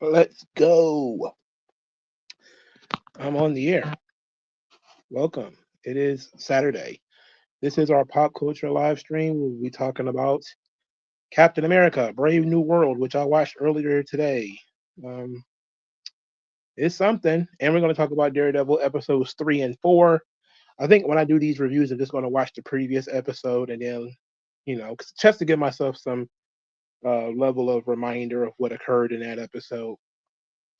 Let's go. I'm on the air. Welcome. It is Saturday. This is our pop culture live stream. We'll be talking about Captain America, Brave New World, which I watched earlier today. Um, it's something. And we're going to talk about Daredevil episodes 3 and 4. I think when I do these reviews, I'm just going to watch the previous episode and then, just to give myself some level of reminder of what occurred in that episode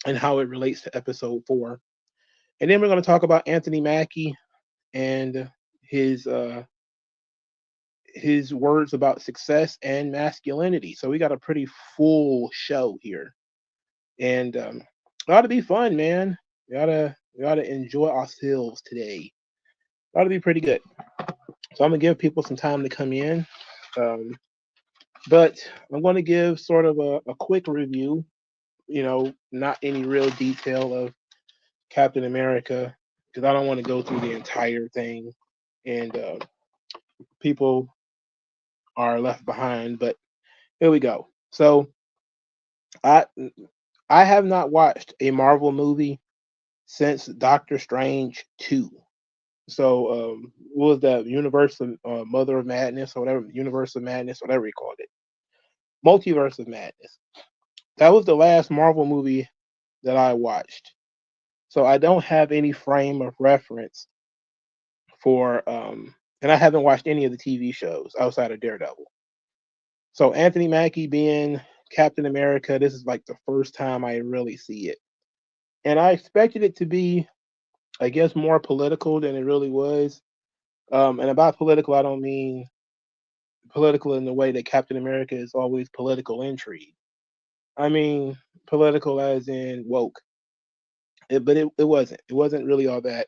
and how it relates to episode 4. And then we're going to talk about Anthony Mackie and his uh his words about success and masculinity. So we got a pretty full show here, and it ought to be fun, man. We ought to enjoy ourselves today. It ought to be pretty good. So I'm gonna give people some time to come in, um, but I'm going to give sort of a quick review. Not any real detail of Captain America because I don't want to go through the entire thing, and people are left behind. But here we go. So I I have not watched a Marvel movie since Doctor Strange 2. So what was that? Universe of Mother of Madness or whatever, Universe of Madness, whatever you called it, Multiverse of Madness. That was the last Marvel movie that I watched. So I don't have any frame of reference for and I haven't watched any of the TV shows outside of Daredevil. So Anthony Mackie being Captain America, this is like the first time I really see it. And I expected it to be, I guess, more political than it really was. And about political, I don't mean political in the way that Captain America is always political intrigue. I mean political as in woke. But it wasn't. It wasn't really all that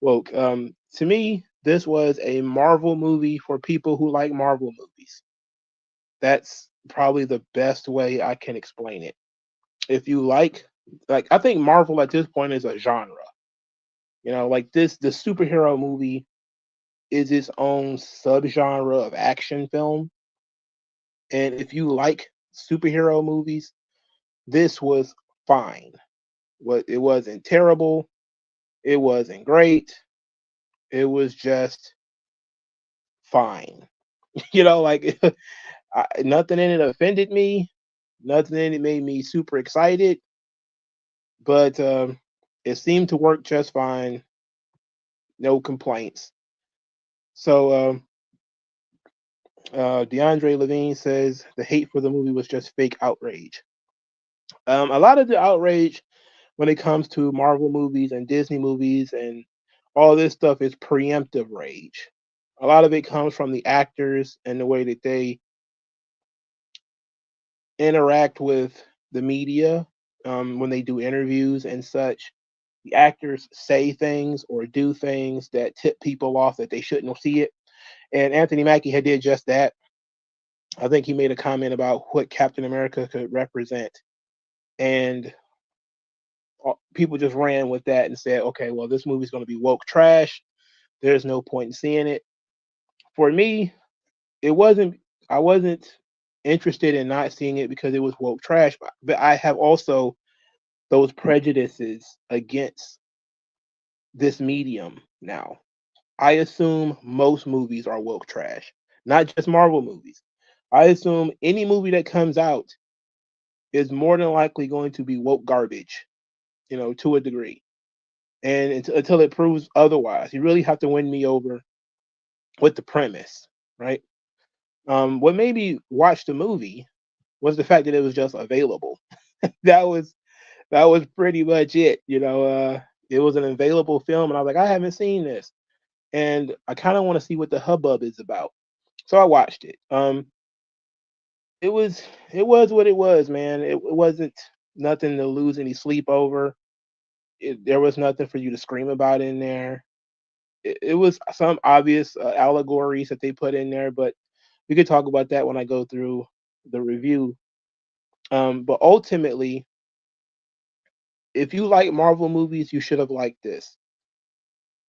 woke. To me, this was a Marvel movie for people who like Marvel movies. That's probably the best way I can explain it. If you like I think Marvel at this point is a genre. Like the superhero movie is its own subgenre of action film. And if you like superhero movies, this was fine. What It wasn't terrible, it wasn't great, it was just fine. Like nothing in it offended me, nothing in it made me super excited, but it seemed to work just fine, no complaints. So DeAndre Levine says the hate for the movie was just fake outrage. A lot of the outrage when it comes to Marvel movies and Disney movies and all this stuff is preemptive rage. A lot of it comes from the actors and the way that they interact with the media when they do interviews and such. The actors say things or do things that tip people off that they shouldn't see it. And Anthony Mackie had did just that. I think he made a comment about what Captain America could represent, and people just ran with that and said, "Okay, well, this movie's going to be woke trash. There's no point in seeing it." For me, it wasn't. I wasn't interested in not seeing it because it was woke trash, but I have also those prejudices against this medium now. I assume most movies are woke trash, not just Marvel movies. I assume any movie that comes out is more than likely going to be woke garbage, to a degree. And until it proves otherwise, you really have to win me over with the premise, right? What made me watch the movie was the fact that it was just available. that was that was pretty much it. It was an available film, and I was like, I haven't seen this, and I kind of want to see what the hubbub is about. So I watched it. It was it was what it was, man. It wasn't nothing to lose any sleep over. There was nothing for you to scream about in there. It was some obvious allegories that they put in there, but we could talk about that when I go through the review. But ultimately, if you like Marvel movies, you should have liked this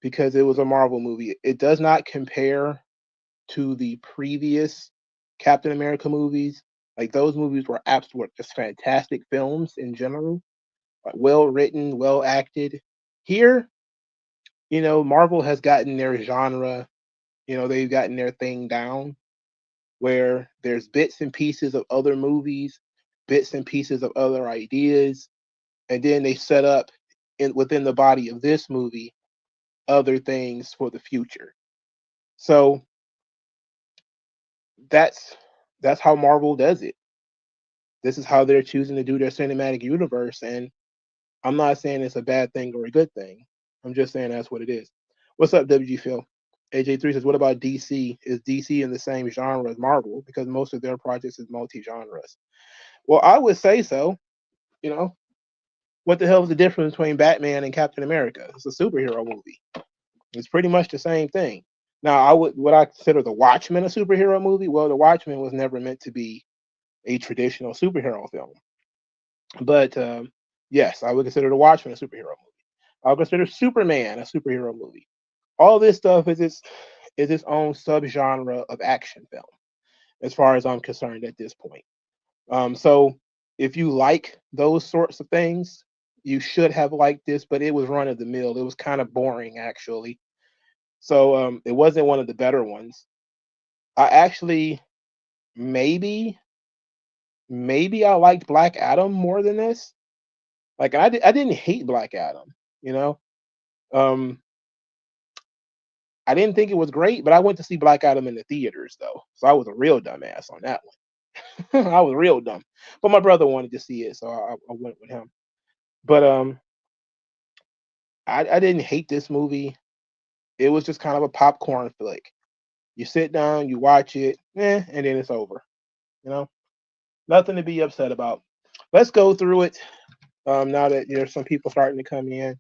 because it was a Marvel movie. It does not compare to the previous Captain America movies. Like those movies were absolute just fantastic films in general, like, well written, well acted. Here, Marvel has gotten their genre, they've gotten their thing down where there's bits and pieces of other movies, bits and pieces of other ideas, and then they set up within the body of this movie other things for the future. So that's that's how Marvel does it. This is how they're choosing to do their cinematic universe, and I'm not saying it's a bad thing or a good thing. I'm just saying that's what it is. What's up, WG Phil? AJ3 says, what about DC? Is DC in the same genre as Marvel? Because most of their projects is multi-genres. Well, I would say so. You know, what the hell is the difference between Batman and Captain America? It's a superhero movie. It's pretty much the same thing. Now, would I consider The Watchmen a superhero movie? Well, The Watchmen was never meant to be a traditional superhero film. But yes, I would consider The Watchmen a superhero movie. I would consider Superman a superhero movie. All this stuff is its own subgenre of action film, as far as I'm concerned at this point. So if you like those sorts of things, you should have liked this, but it was run of the mill. It was kind of boring, actually. So it wasn't one of the better ones. I actually maybe I liked Black Adam more than this. Like I didn't hate Black Adam, you know. Um, I didn't think it was great, but I went to see Black Adam in the theaters though, so I was a real dumbass on that one. I was real dumb, but my brother wanted to see it, so I went with him. But I didn't hate this movie. It was just kind of a popcorn flick. You sit down, you watch it, and then it's over. You know, nothing to be upset about. Let's go through it. Now that there's some people starting to come in.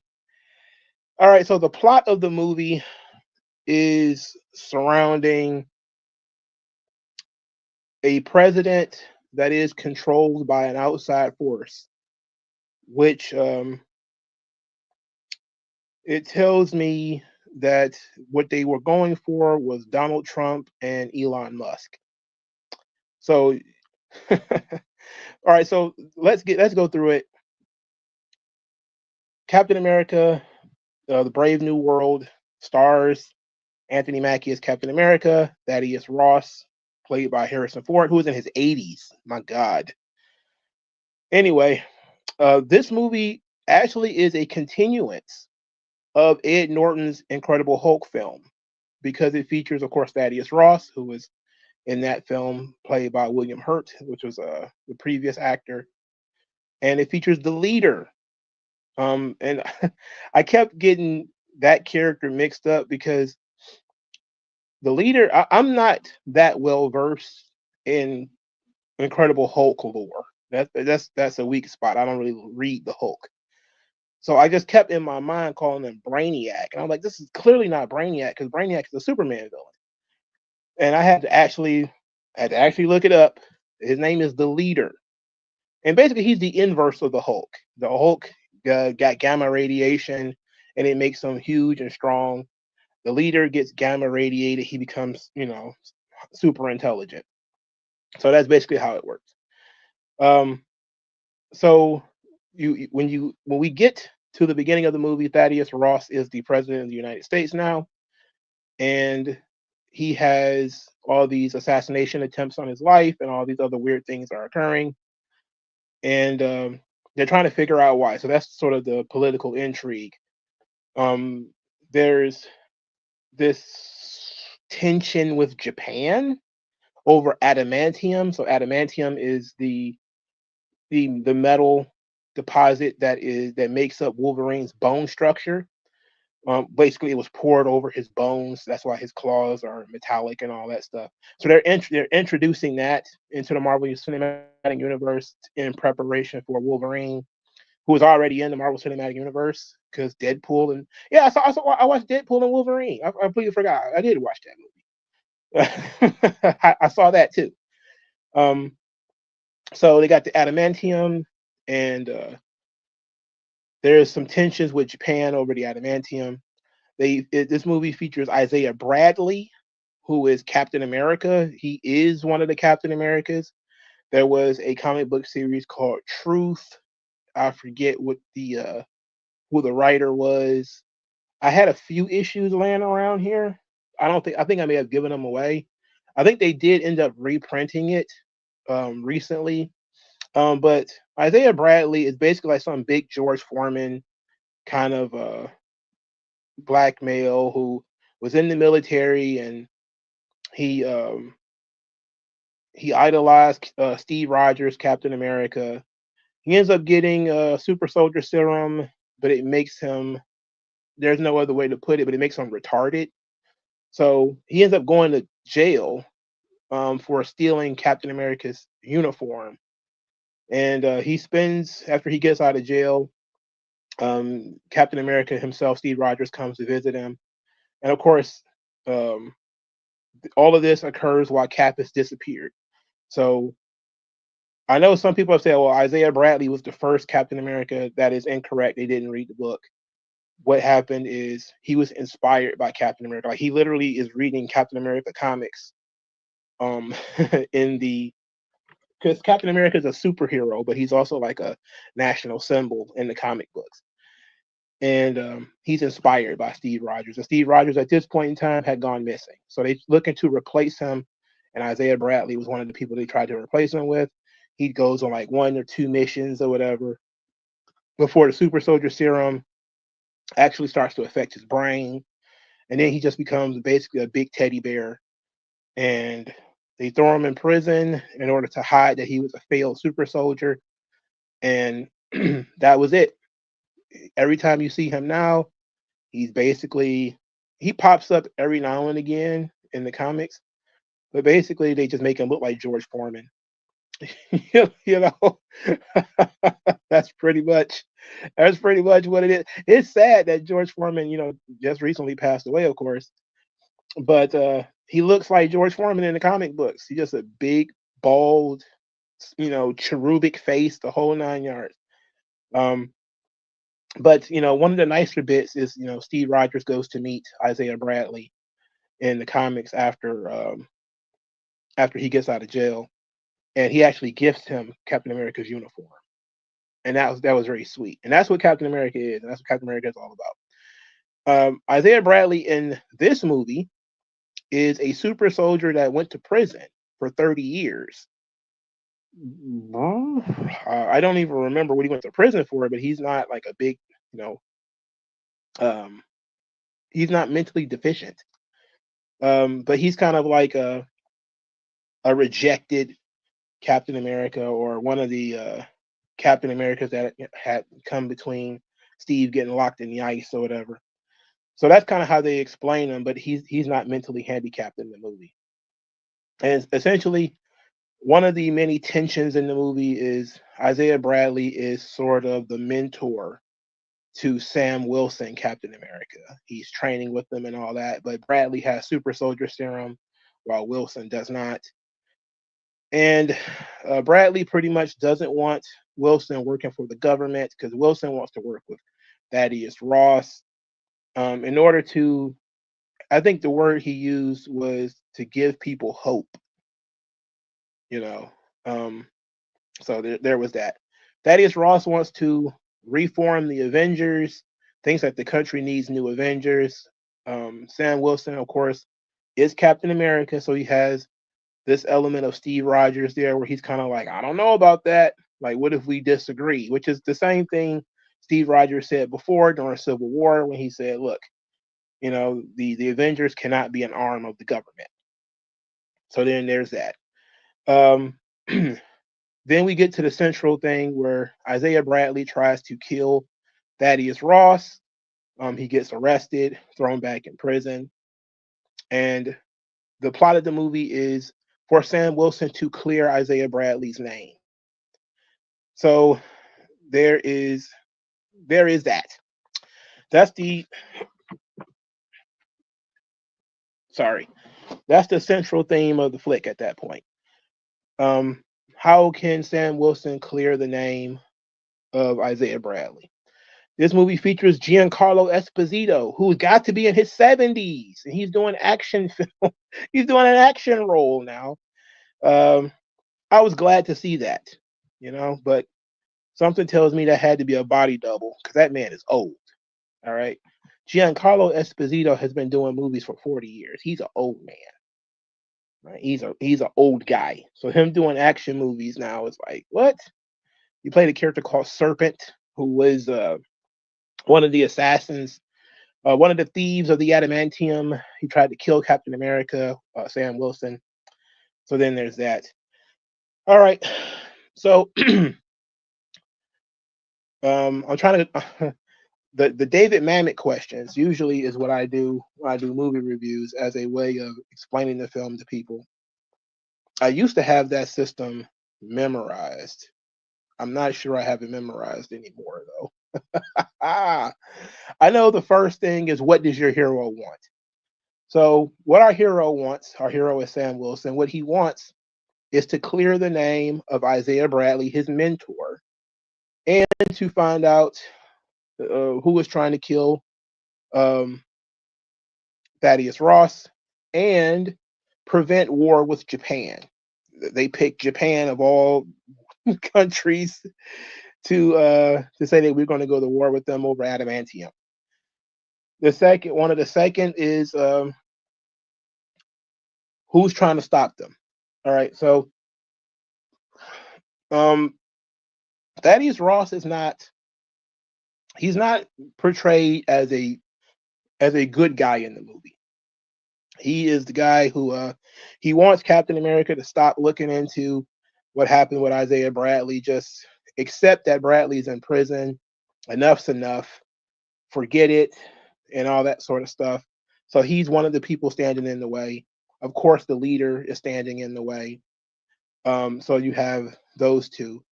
All right, so the plot of the movie is surrounding a president that is controlled by an outside force, which it tells me that what they were going for was Donald Trump and Elon Musk. So, all right, so let's go through it. Captain America, the Brave New World stars Anthony Mackie as Captain America, Thaddeus Ross, played by Harrison Ford, who is in his 80s. My God. Anyway, this movie actually is a continuance of Ed Norton's Incredible Hulk film because it features, of course, Thaddeus Ross, who was in that film, played by William Hurt, which was the previous actor, and it features the leader. And I kept getting that character mixed up because the leader, I'm not that well versed in Incredible Hulk lore. That's a weak spot. I don't really read the Hulk. So I just kept in my mind calling him Brainiac. And I'm like, this is clearly not Brainiac because Brainiac is a Superman villain. And I had to actually look it up. His name is the Leader. And basically he's the inverse of the Hulk. The Hulk got gamma radiation and it makes him huge and strong. The Leader gets gamma radiated. He becomes, super intelligent. So that's basically how it works. So when we get to the beginning of the movie, Thaddeus Ross is the president of the United States now, and he has all these assassination attempts on his life, and all these other weird things are occurring, and they're trying to figure out why. So that's sort of the political intrigue. There's this tension with Japan over adamantium. So adamantium is the metal deposit that makes up Wolverine's bone structure. Basically, it was poured over his bones. That's why his claws are metallic and all that stuff. So they're introducing that into the Marvel Cinematic Universe in preparation for Wolverine, who is already in the Marvel Cinematic Universe because Deadpool and I watched Deadpool and Wolverine. I completely forgot. I did watch that movie. I saw that too. So they got the adamantium, and there's some tensions with Japan over the adamantium. This movie features Isaiah Bradley, who is Captain America. He is one of the Captain Americas. There was a comic book series called Truth. I forget what the who the writer was. I had a few issues laying around here. I think I may have given them away. I think they did end up reprinting it recently. But Isaiah Bradley is basically like some big George Foreman kind of black male who was in the military, and he um, he idolized Steve Rogers, Captain America. He ends up getting super soldier serum, but it makes him, there's no other way to put it, but it makes him retarded. So he ends up going to jail for stealing Captain America's uniform. And he spends, after he gets out of jail, Captain America himself, Steve Rogers, comes to visit him. And of course, um, all of this occurs while Cap has disappeared. So I know some people have said, well, Isaiah Bradley was the first Captain America. That is incorrect. They didn't read the book. What happened is he was inspired by Captain America. Like, he literally is reading Captain America comics um in the, because Captain America is a superhero, but he's also like a national symbol in the comic books. And he's inspired by Steve Rogers. And Steve Rogers at this point in time had gone missing. So they looking to replace him. And Isaiah Bradley was one of the people they tried to replace him with. He goes on like 1 or 2 missions or whatever before the super soldier serum actually starts to affect his brain. And then he just becomes basically a big teddy bear. And they throw him in prison in order to hide that he was a failed super soldier. And that was it. Every time you see him now, he's basically, he pops up every now and again in the comics, but basically they just make him look like George Foreman. You know, that's pretty much what it is. It's sad that George Foreman, just recently passed away, of course, but he looks like George Foreman in the comic books. He's just a big, bald, cherubic face, the whole 9 yards. But one of the nicer bits is Steve Rogers goes to meet Isaiah Bradley in the comics after he gets out of jail, and he actually gifts him Captain America's uniform, and that was very sweet. And that's what Captain America is, and that's what Captain America is all about. Isaiah Bradley in this movie is a super soldier that went to prison for 30 years. I don't even remember what he went to prison for, but he's not like a big, he's not mentally deficient. But he's kind of like a rejected Captain America, or one of the Captain Americas that had come between Steve getting locked in the ice or whatever. So that's kind of how they explain him, but he's not mentally handicapped in the movie. And essentially, one of the many tensions in the movie is Isaiah Bradley is sort of the mentor to Sam Wilson, Captain America. He's training with them and all that, but Bradley has super soldier serum while Wilson does not. And Bradley pretty much doesn't want Wilson working for the government, because Wilson wants to work with Thaddeus Ross in order to, I think the word he used was to give people hope, so there was that. Thaddeus Ross wants to reform the Avengers, thinks that the country needs new Avengers. Sam Wilson, of course, is Captain America, so he has this element of Steve Rogers there where he's kind of like, I don't know about that. Like, what if we disagree? Which is the same thing Steve Rogers said before during Civil War, when he said, look, the Avengers cannot be an arm of the government. So then there's that. Then we get to the central thing where Isaiah Bradley tries to kill Thaddeus Ross. He gets arrested, thrown back in prison. And the plot of the movie is for Sam Wilson to clear Isaiah Bradley's name. So there is that. That's the central theme of the flick at that point. How can Sam Wilson clear the name of Isaiah Bradley? This movie features Giancarlo Esposito, who's got to be in his 70s, and he's doing action film. He's doing an action role now. I was glad to see that, but something tells me that had to be a body double because that man is old. All right. Giancarlo Esposito has been doing movies for 40 years. He's an old man. Right? He's an old guy. So him doing action movies now is like, what? He played a character called Serpent, who was one of the assassins, one of the thieves of the adamantium. He tried to kill Captain America, Sam Wilson. So then there's that. All right. So I'm trying to the David Mamet questions usually is what I do when I do movie reviews as a way of explaining the film to people. I used to have that system memorized. I'm not sure I have it memorized anymore though. I know the first thing is, what does your hero want? So what our hero wants, our hero is Sam Wilson, what he wants is to clear the name of Isaiah Bradley, his mentor, and to find out who was trying to kill Thaddeus Ross and prevent war with Japan. They picked Japan of all countries to say that we're going to go to war with them over adamantium. One of the second is who's trying to stop them. All right, so Thaddeus Ross is he's not portrayed as a good guy in the movie. He is the guy who he wants Captain America to stop looking into what happened with Isaiah Bradley. Just accept that Bradley's in prison. Enough's enough. Forget it, and all that sort of stuff. So he's one of the people standing in the way. Of course, the leader is standing in the way. So you have those two.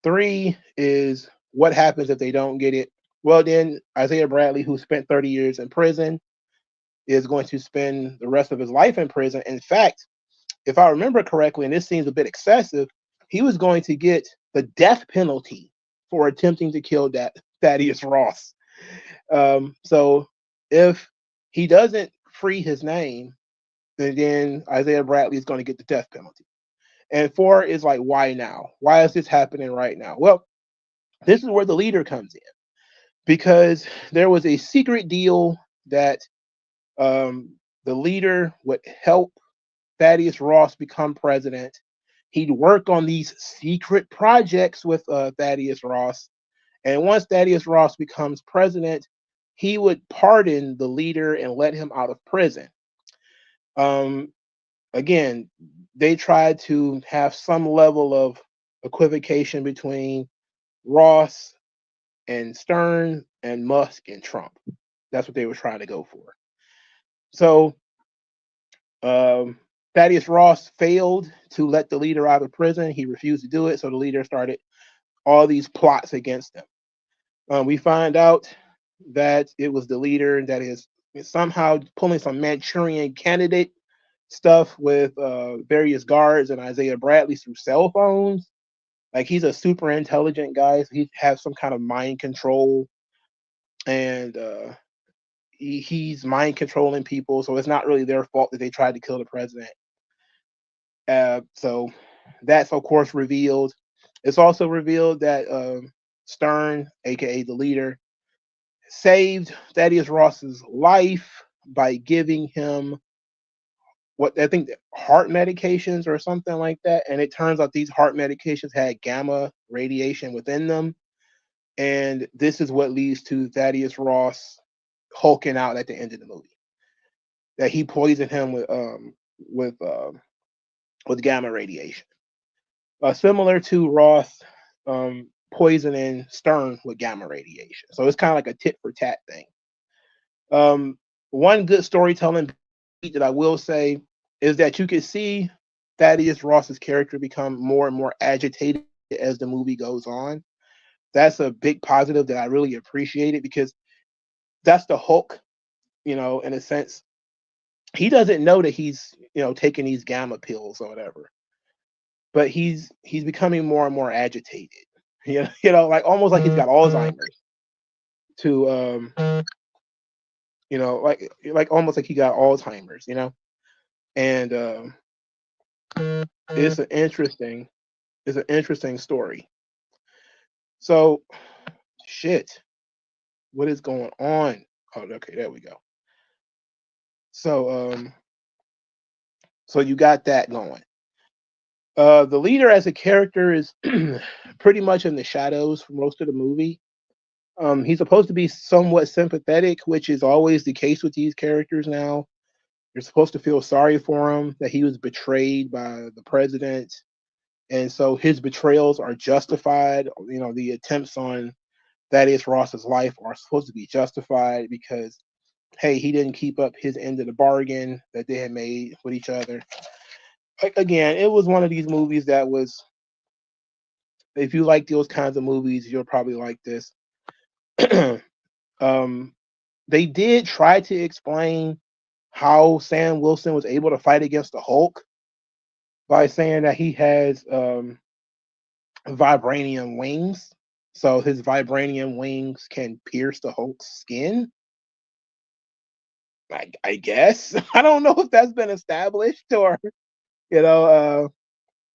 3 is what happens if they don't get it. Well, then Isaiah Bradley, who spent 30 years in prison, is going to spend the rest of his life in prison. In fact, if I remember correctly, and this seems a bit excessive, he was going to get the death penalty for attempting to kill Thaddeus Ross. So if he doesn't free his name, then Isaiah Bradley is going to get the death penalty. And 4 is like, why now? Why is this happening right now? Well, this is where the leader comes in, because there was a secret deal that the leader would help Thaddeus Ross become president. He'd work on these secret projects with Thaddeus Ross. And once Thaddeus Ross becomes president, he would pardon the leader and let him out of prison. Again, they tried to have some level of equivocation between Ross and Stern and Musk and Trump. That's what they were trying to go for. So Thaddeus Ross failed to let the leader out of prison. He refused to do it. So the leader started all these plots against him. We find out that it was the leader that is somehow pulling some Manchurian candidate stuff with various guards and Isaiah Bradley through cell phones. Like, he's a super intelligent guy. So he has some kind of mind control, and he's mind controlling people. So it's not really their fault that they tried to kill the president. So that's of course revealed. It's also revealed that Stern, aka the leader, saved Thaddeus Ross's life by giving him what I think heart medications or something like that. And it turns out these heart medications had gamma radiation within them. And this is what leads to Thaddeus Ross hulking out at the end of the movie. That he poisoned him with gamma radiation. Similar to Ross poisoning Stern with gamma radiation. So it's kind of like a tit for tat thing. One good storytelling beat that I will say is that you can see Thaddeus Ross's character become more and more agitated as the movie goes on. That's a big positive that I really appreciated, because that's the Hulk, in a sense. He doesn't know that he's, taking these gamma pills or whatever, but he's becoming more and more agitated. Like almost like he's got Alzheimer's. To like almost like he got Alzheimer's. And it's interesting is an interesting story. So, shit, what is going on? Oh, okay, there we go. So, so you got that going. The leader as a character is pretty much in the shadows for most of the movie. He's supposed to be somewhat sympathetic, which is always the case with these characters now. You're supposed to feel sorry for him that he was betrayed by the president, and so his betrayals are justified. You know, the attempts on Thaddeus Ross's life are supposed to be justified because, hey, he didn't keep up his end of the bargain that they had made with each other. Again, it was one of these movies that was, if you like those kinds of movies, you'll probably like this. um, they did try to explain how Sam Wilson was able to fight against the Hulk by saying that he has vibranium wings. So his vibranium wings can pierce the Hulk's skin. I guess. I don't know if that's been established or, you know,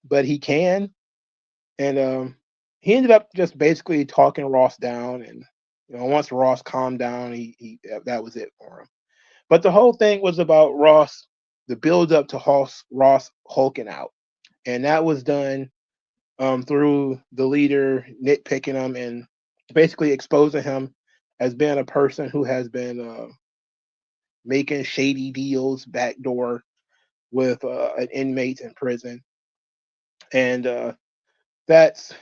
but he can. And he ended up just basically talking Ross down. And, you know, once Ross calmed down, he that was it for him. But the whole thing was about Ross, the build up to Ross hulking out. And that was done through the leader nitpicking him and basically exposing him as being a person who has been making shady deals backdoor with an inmate in prison, and that's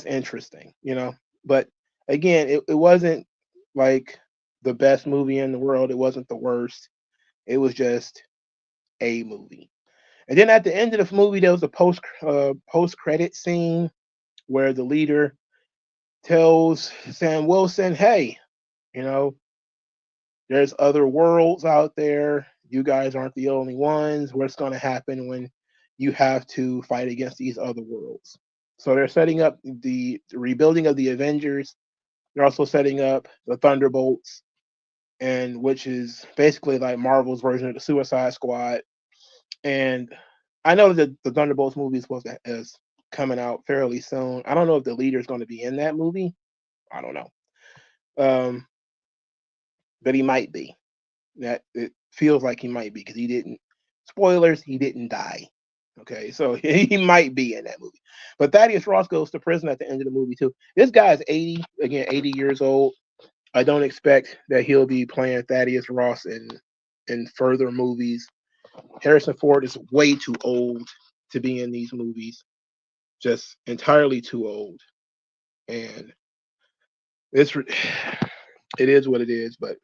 interesting, you know. But again, it wasn't like the best movie in the world. It wasn't the worst. It was just a movie. And then at the end of the movie, there was a post credit scene where the leader tells Sam Wilson, "Hey, you know, there's other worlds out there. You guys aren't the only ones. What's going to happen when you have to fight against these other worlds?" So they're setting up the rebuilding of the Avengers. They're also setting up the Thunderbolts, and which is basically like Marvel's version of the Suicide Squad. And I know that the Thunderbolts movie is coming out fairly soon. I don't know if the leader is going to be in that movie. I don't know, but he might be. That it feels like he might be because he didn't. Spoilers: he didn't die. Okay, so he might be in that movie. But Thaddeus Ross goes to prison at the end of the movie too. This guy is 80, again, 80 years old. I don't expect that he'll be playing Thaddeus Ross in further movies. Harrison Ford is way too old to be in these movies, just entirely too old. And it's it is what it is. But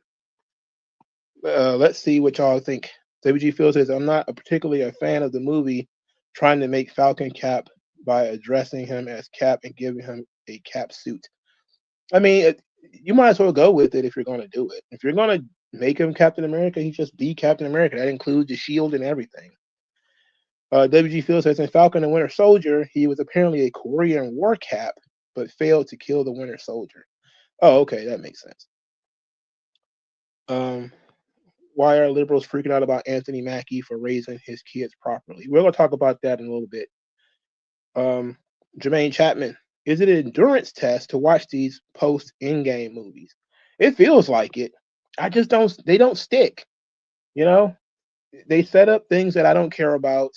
let's see what y'all think. WG Phil says, "I'm not particularly a fan of the movie trying to make Falcon Cap by addressing him as Cap and giving him a Cap suit." I mean, you might as well go with it if you're going to do it. If you're going to make him Captain America, he just be Captain America. That includes the shield and everything. WG Phil says, "In Falcon and Winter Soldier, he was apparently a Korean war cap, but failed to kill the Winter Soldier." Oh, okay, that makes sense. Why are liberals freaking out about Anthony Mackie for raising his kids properly? We're going to talk about that in a little bit. Jermaine Chapman, is it an endurance test to watch these post-in-game movies? It feels like it. I just don't, they don't stick. You know, they set up things that I don't care about.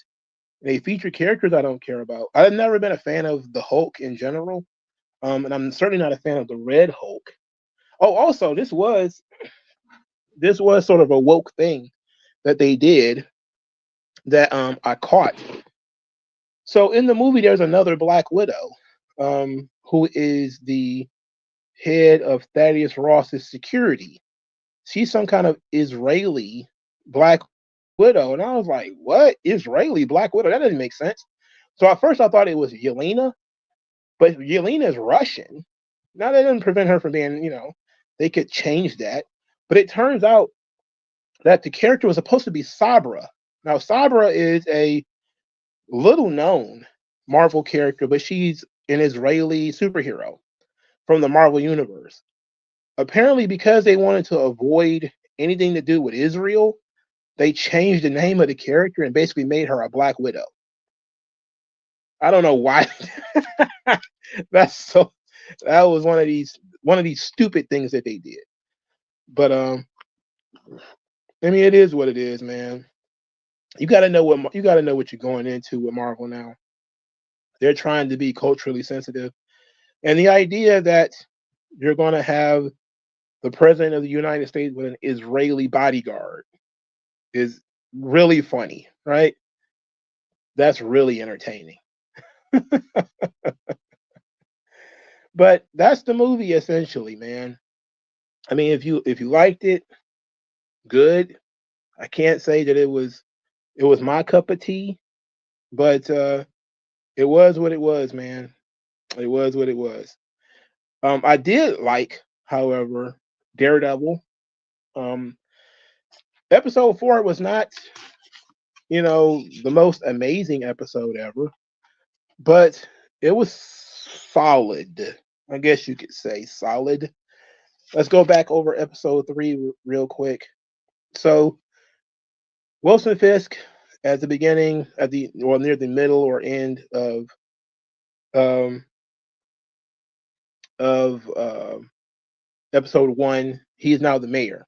They feature characters I don't care about. I've never been a fan of the Hulk in general. And I'm certainly not a fan of the Red Hulk. Oh, also, this was sort of a woke thing that they did that I caught. So in the movie, there's another Black Widow, who is the head of Thaddeus Ross's security. She's some kind of Israeli Black Widow, and I was like, "What? Israeli Black Widow? That doesn't make sense." So at first I thought it was Yelena, but Yelena is Russian. Now that doesn't prevent her from being, you know, they could change that. But it turns out that the character was supposed to be Sabra. Now Sabra is a little known Marvel character, but she's an Israeli superhero from the Marvel universe. Apparently, because they wanted to avoid anything to do with Israel, they changed the name of the character and basically made her a Black Widow. I don't know why. That's so. That was one of these stupid things that they did. But I mean, it is what it is, man. You got to know what you're going into with Marvel now. They're trying to be culturally sensitive, and the idea that you're going to have the president of the United States with an Israeli bodyguard is really funny, right? That's really entertaining. But that's the movie essentially, man. I mean, if you liked it, good. I can't say that it was my cup of tea, but it was what it was, man. It was what it was. I did like, however, Daredevil. Um, episode 4 was not, the most amazing episode ever, but it was solid. I guess you could say solid. Let's go back over episode 3 real quick. So Wilson Fisk, at the beginning, near the middle or end um, of episode 1, he's now the mayor.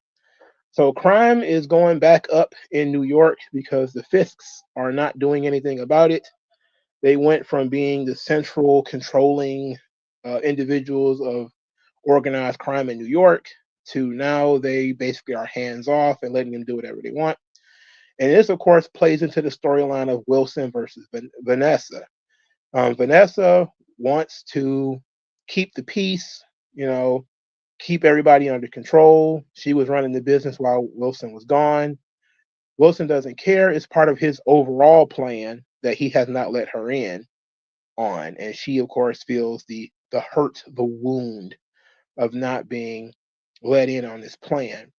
So crime is going back up in New York because the Fisks are not doing anything about it. They went from being the central controlling individuals of organized crime in New York to now they basically are hands off and letting them do whatever they want. And this, of course, plays into the storyline of Wilson versus Vanessa. Vanessa wants to keep the peace, keep everybody under control. She was running the business while Wilson was gone. Wilson doesn't care. It's part of his overall plan that he has not let her in on. And she, of course, feels the hurt, the wound of not being let in on this plan.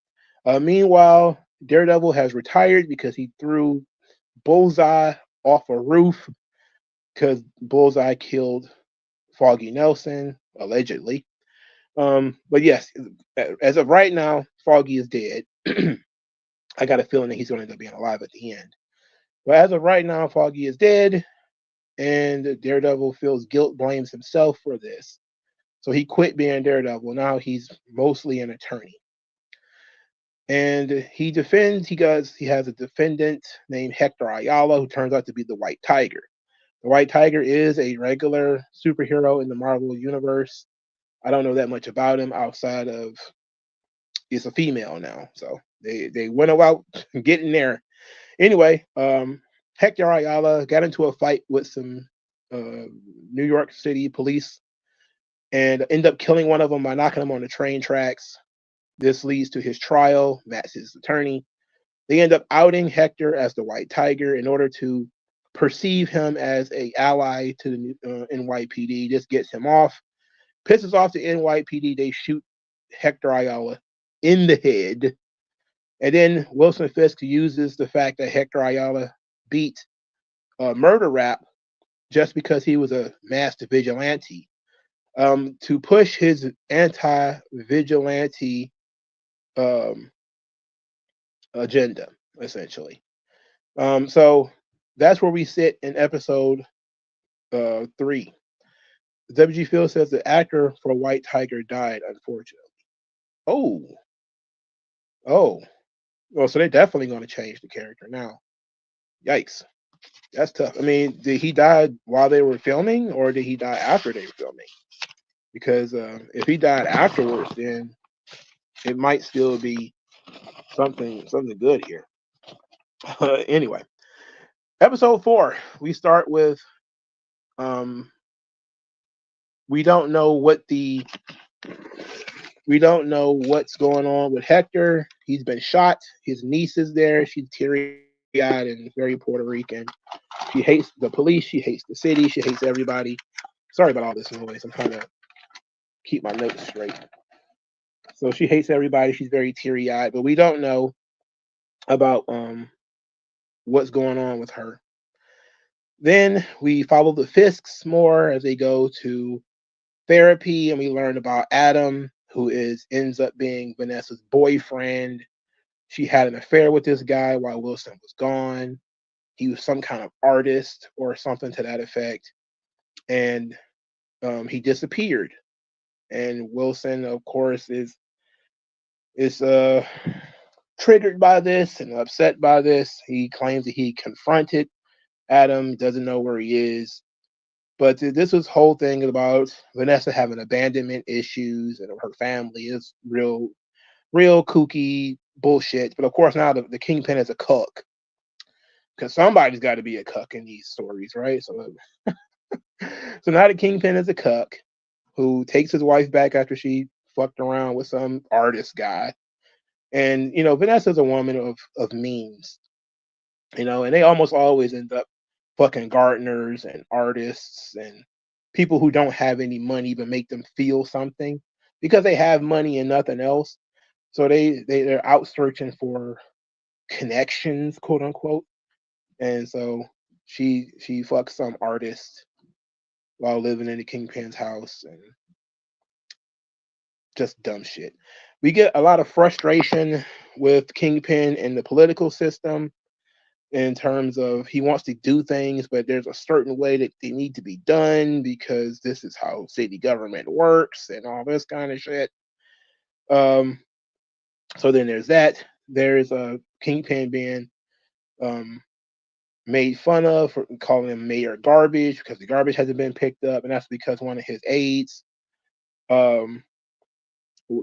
Meanwhile, Daredevil has retired because he threw Bullseye off a roof because Bullseye killed Foggy Nelson, allegedly. But yes, as of right now, Foggy is dead. I got a feeling that he's going to end up being alive at the end. But as of right now, Foggy is dead, and Daredevil feels guilt, blames himself for this. So he quit being Daredevil. Now he's mostly an attorney. And he has a defendant named Hector Ayala, who turns out to be the White Tiger. The White Tiger is a regular superhero in the Marvel universe. I don't know that much about him outside of he's a female now. So they went about getting there. Anyway, Hector Ayala got into a fight with some New York City police and end up killing one of them by knocking him on the train tracks. This leads to his trial. Matt's his attorney. They end up outing Hector as the White Tiger in order to perceive him as a ally to the NYPD. This gets him off, pisses off the NYPD. They shoot Hector Ayala in the head. And then Wilson Fisk uses the fact that Hector Ayala beat Murder Rap just because he was a masked vigilante to push his anti-vigilante agenda, essentially. So that's where we sit in episode 3. WG Phil says the actor for White Tiger died, unfortunately. Oh, well, so they're definitely going to change the character now. Yikes, that's tough. I mean, did he die while they were filming, or did he die after they were filming? Because if he died afterwards, then it might still be something good here. Anyway, episode 4, we start with we don't know what's going on with Hector. He's been shot. His niece is there. She's teary-eyed and very Puerto Rican. She hates the police. She hates the city. She hates everybody. Sorry about all this noise. I'm trying to keep my notes straight. So she hates everybody. She's very teary-eyed, but we don't know about what's going on with her. Then we follow the Fisks more as they go to therapy, and we learn about Adam, who ends up being Vanessa's boyfriend. She had an affair with this guy while Wilson was gone. He was some kind of artist or something to that effect. and he disappeared. And Wilson, of course, is triggered by this and upset by this. He claims that he confronted Adam, doesn't know where he is. But this was whole thing about Vanessa having abandonment issues and her family is real kooky bullshit. But of course now the Kingpin is a cuck. Because somebody's got to be a cuck in these stories, right? So now the Kingpin is a cuck who takes his wife back after she fucked around with some artist guy. And, Vanessa's a woman of means, and they almost always end up fucking gardeners and artists and people who don't have any money but make them feel something because they have money and nothing else. So they're out searching for connections, quote unquote. And so she fucks some artist while living in the Kingpin's house and just dumb shit. We get a lot of frustration with Kingpin in the political system in terms of he wants to do things, but there's a certain way that they need to be done because this is how city government works and all this kind of shit. So then there's that. There's a Kingpin being made fun of for calling him Mayor Garbage because the garbage hasn't been picked up, and that's because one of his aides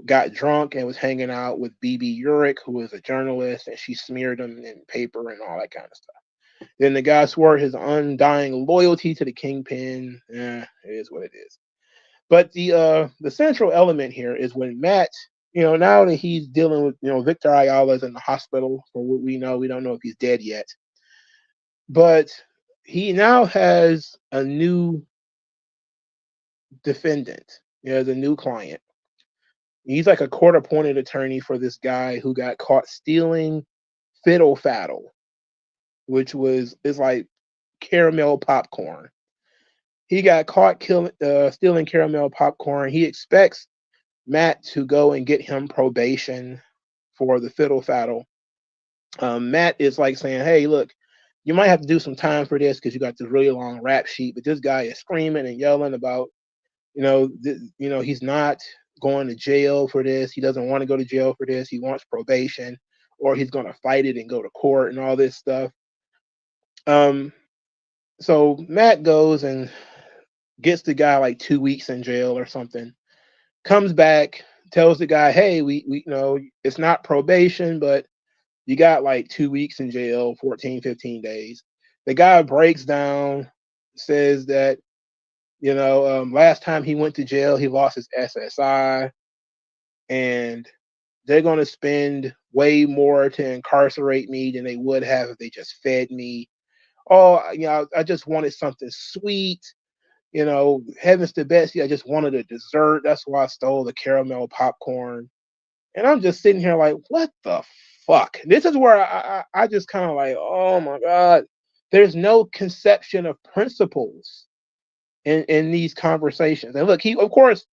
got drunk and was hanging out with BB Urich, who is a journalist, and she smeared him in paper and all that kind of stuff. Then the guy swore his undying loyalty to the Kingpin. It is what it is. But the central element here is when Matt, now that he's dealing with, Victor Ayala's in the hospital, for what we know, we don't know if he's dead yet. But he now has a new defendant. He has a new client. He's like a court-appointed attorney for this guy who got caught stealing Fiddle Faddle, which is like caramel popcorn. He got caught stealing caramel popcorn. He expects Matt to go and get him probation for the Fiddle Faddle. Matt is like saying, hey, look, you might have to do some time for this because you got this really long rap sheet, but this guy is screaming and yelling about, he's not going to jail for this. He doesn't want to go to jail for this. He wants probation, or he's going to fight it and go to court and all this stuff. So Matt goes and gets the guy like 2 weeks in jail or something, comes back, tells the guy, hey, we it's not probation, but you got like 2 weeks in jail, 14, 15 days. The guy breaks down, says that, last time he went to jail, he lost his SSI, and they're going to spend way more to incarcerate me than they would have if they just fed me. Oh, I just wanted something sweet. Heavens to Betsy, I just wanted a dessert. That's why I stole the caramel popcorn. And I'm just sitting here like, what the fuck? This is where I just kind of like, oh my God, there's no conception of principles in these conversations. And look, of course,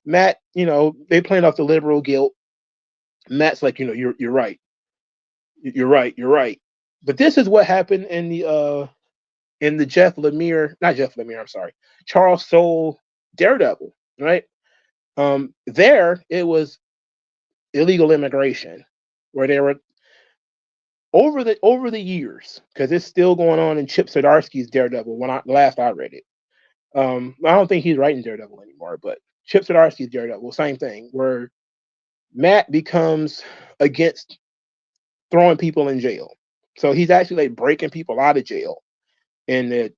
Matt, they playing off the liberal guilt. Matt's like, you're right. You're right. But this is what happened in the Charles Soule Daredevil, right? There it was illegal immigration, where they were over the years, because it's still going on in Chip Zdarsky's Daredevil. Last I read it, I don't think he's writing Daredevil anymore, but Chip Zdarsky's Daredevil, same thing, where Matt becomes against throwing people in jail, so he's actually like breaking people out of jail. In the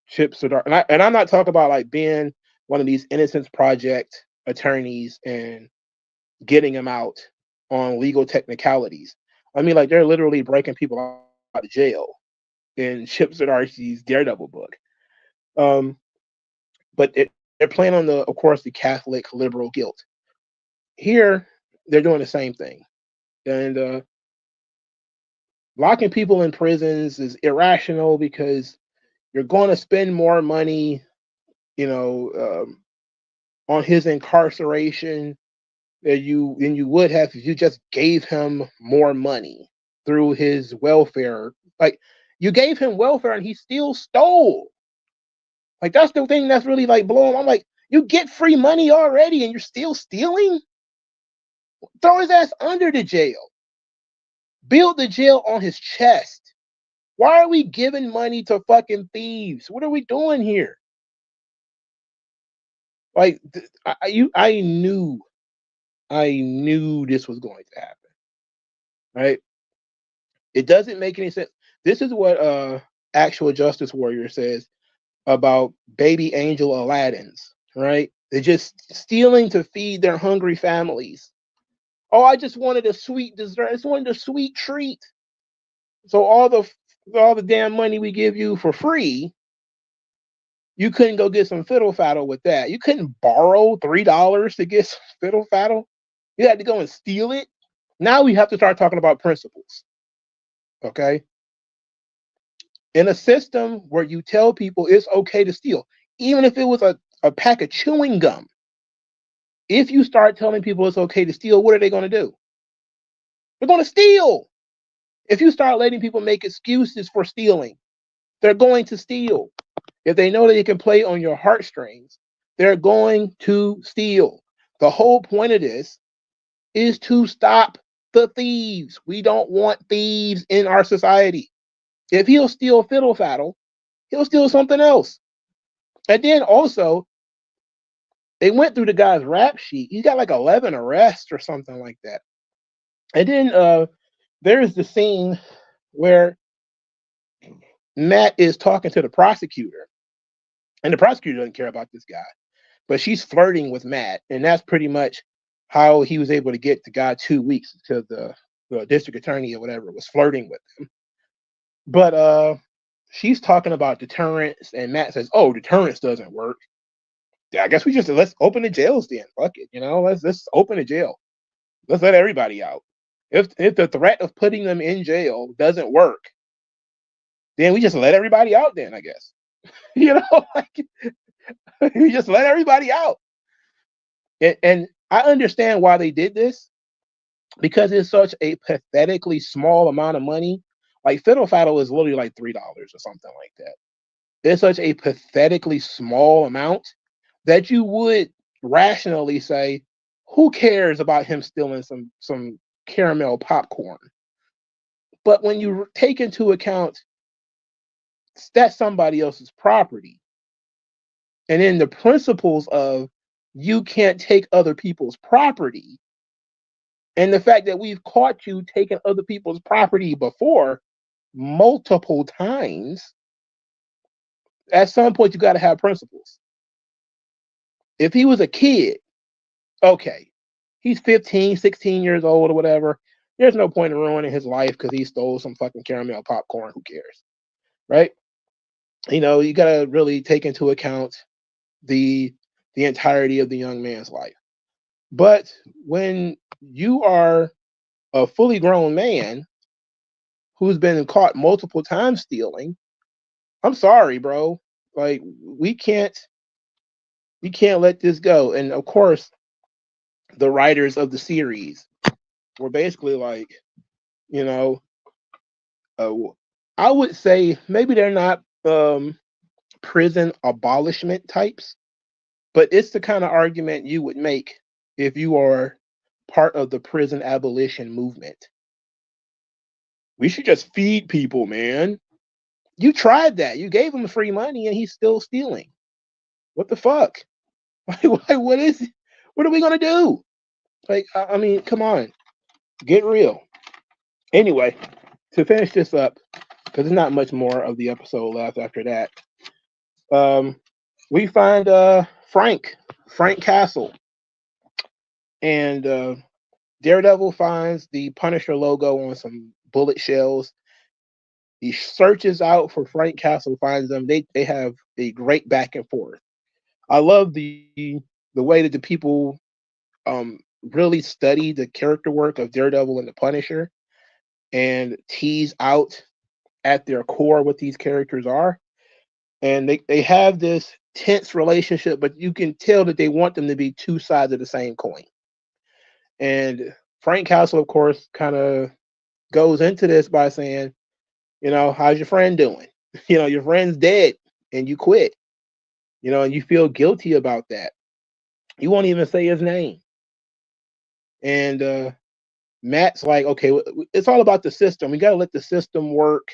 Chip Zdarsky, and I'm not talking about like being one of these Innocence Project attorneys and getting them out on legal technicalities. I mean, like, they're literally breaking people out of jail in Chip Zdarsky's Daredevil book. But they're playing on of course, the Catholic liberal guilt. Here, they're doing the same thing. And locking people in prisons is irrational because you're going to spend more money, on his incarceration than you would have if you just gave him more money through his welfare. Like, you gave him welfare and he still stole. Like, that's the thing that's really like blowing. I'm like, you get free money already and you're still stealing? Throw his ass under the jail. Build the jail on his chest. Why are we giving money to fucking thieves? What are we doing here? Like, I knew this was going to happen, right? It doesn't make any sense. This is what Actual Justice Warrior says about baby angel Aladdins, right? They're just stealing to feed their hungry families. Oh, I just wanted a sweet dessert. I just wanted a sweet treat. So all the damn money we give you for free, you couldn't go get some fiddle faddle with that. You couldn't borrow $3 to get some fiddle faddle. You had to go and steal it. Now we have to start talking about principles. Okay? In a system where you tell people it's okay to steal, even if it was a pack of chewing gum, if you start telling people it's okay to steal, what are they going to do? They're going to steal. If you start letting people make excuses for stealing, they're going to steal. If they know that they can play on your heartstrings, they're going to steal. The whole point of this is to stop the thieves. We don't want thieves in our society. If he'll steal fiddle faddle, he'll steal something else. And then also, they went through the guy's rap sheet. He's got like 11 arrests or something like that. And then there's the scene where Matt is talking to the prosecutor. And the prosecutor doesn't care about this guy. But she's flirting with Matt. And that's pretty much how he was able to get the guy 2 weeks, because the district attorney or whatever was flirting with him. But she's talking about deterrence, and Matt says, "Oh, deterrence doesn't work. Yeah, I guess let's open the jails then. Fuck it, let's open the jail. Let's let everybody out. If the threat of putting them in jail doesn't work, then we just let everybody out. Then I guess, like we just let everybody out." And I understand why they did this, because it's such a pathetically small amount of money. Like fiddle faddle is literally like $3 or something like that. It's such a pathetically small amount that you would rationally say, who cares about him stealing some caramel popcorn? But when you take into account that's somebody else's property, and then the principles of you can't take other people's property, and the fact that we've caught you taking other people's property before multiple times, at some point you got to have principles. If he was a kid, okay, he's 15, 16 years old or whatever, there's no point in ruining his life because he stole some fucking caramel popcorn. Who cares, right? You got to really take into account the entirety of the young man's life. But when you are a fully grown man who's been caught multiple times stealing, I'm sorry, bro. Like, we can't let this go. And of course, the writers of the series were basically like, I would say maybe they're not prison abolishment types, but it's the kind of argument you would make if you are part of the prison abolition movement. We should just feed people, man. You tried that. You gave him free money and he's still stealing. What the fuck? What are we going to do? Like, I mean, come on. Get real. Anyway, to finish this up, because there's not much more of the episode left after that, we find Frank Castle. And Daredevil finds the Punisher logo on some bullet shells. He searches out for Frank Castle, finds them. They have a great back and forth. I love the way that the people really study the character work of Daredevil and the Punisher and tease out at their core what these characters are. And they have this tense relationship, but you can tell that they want them to be two sides of the same coin. And Frank Castle, of course, kind of goes into this by saying, how's your friend doing? Your friend's dead and you quit. you know, and you feel guilty about that. You won't even say his name. And Matt's like, okay, it's all about the system. We got to let the system work.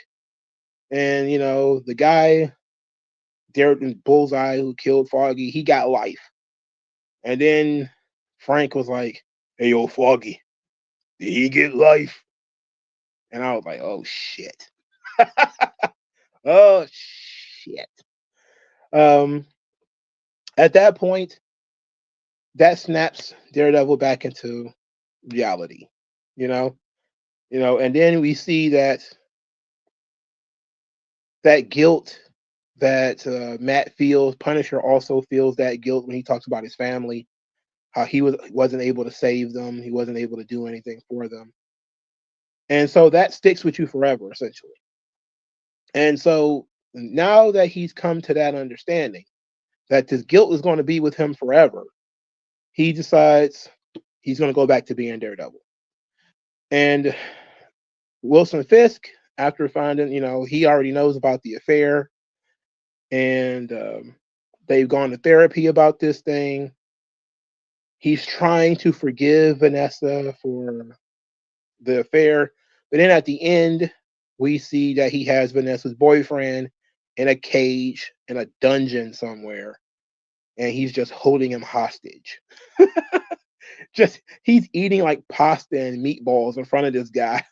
And, you know, the guy, Derek Bullseye, who killed Foggy, he got life. And then Frank was like, hey, yo, Foggy, did he get life? And I was like, oh, shit. Oh, shit. At that point, that snaps Daredevil back into reality, you know? And then we see that guilt that Matt feels. Punisher also feels that guilt when he talks about his family, how he wasn't able to save them, he wasn't able to do anything for them, and so that sticks with you forever, essentially. And so now that he's come to that understanding that this guilt is going to be with him forever, he decides he's going to go back to being Daredevil. And Wilson Fisk, after finding, he already knows about the affair, and they've gone to therapy about this thing. He's trying to forgive Vanessa for the affair, but then at the end, we see that he has Vanessa's boyfriend in a cage in a dungeon somewhere, and he's just holding him hostage. He's eating like pasta and meatballs in front of this guy.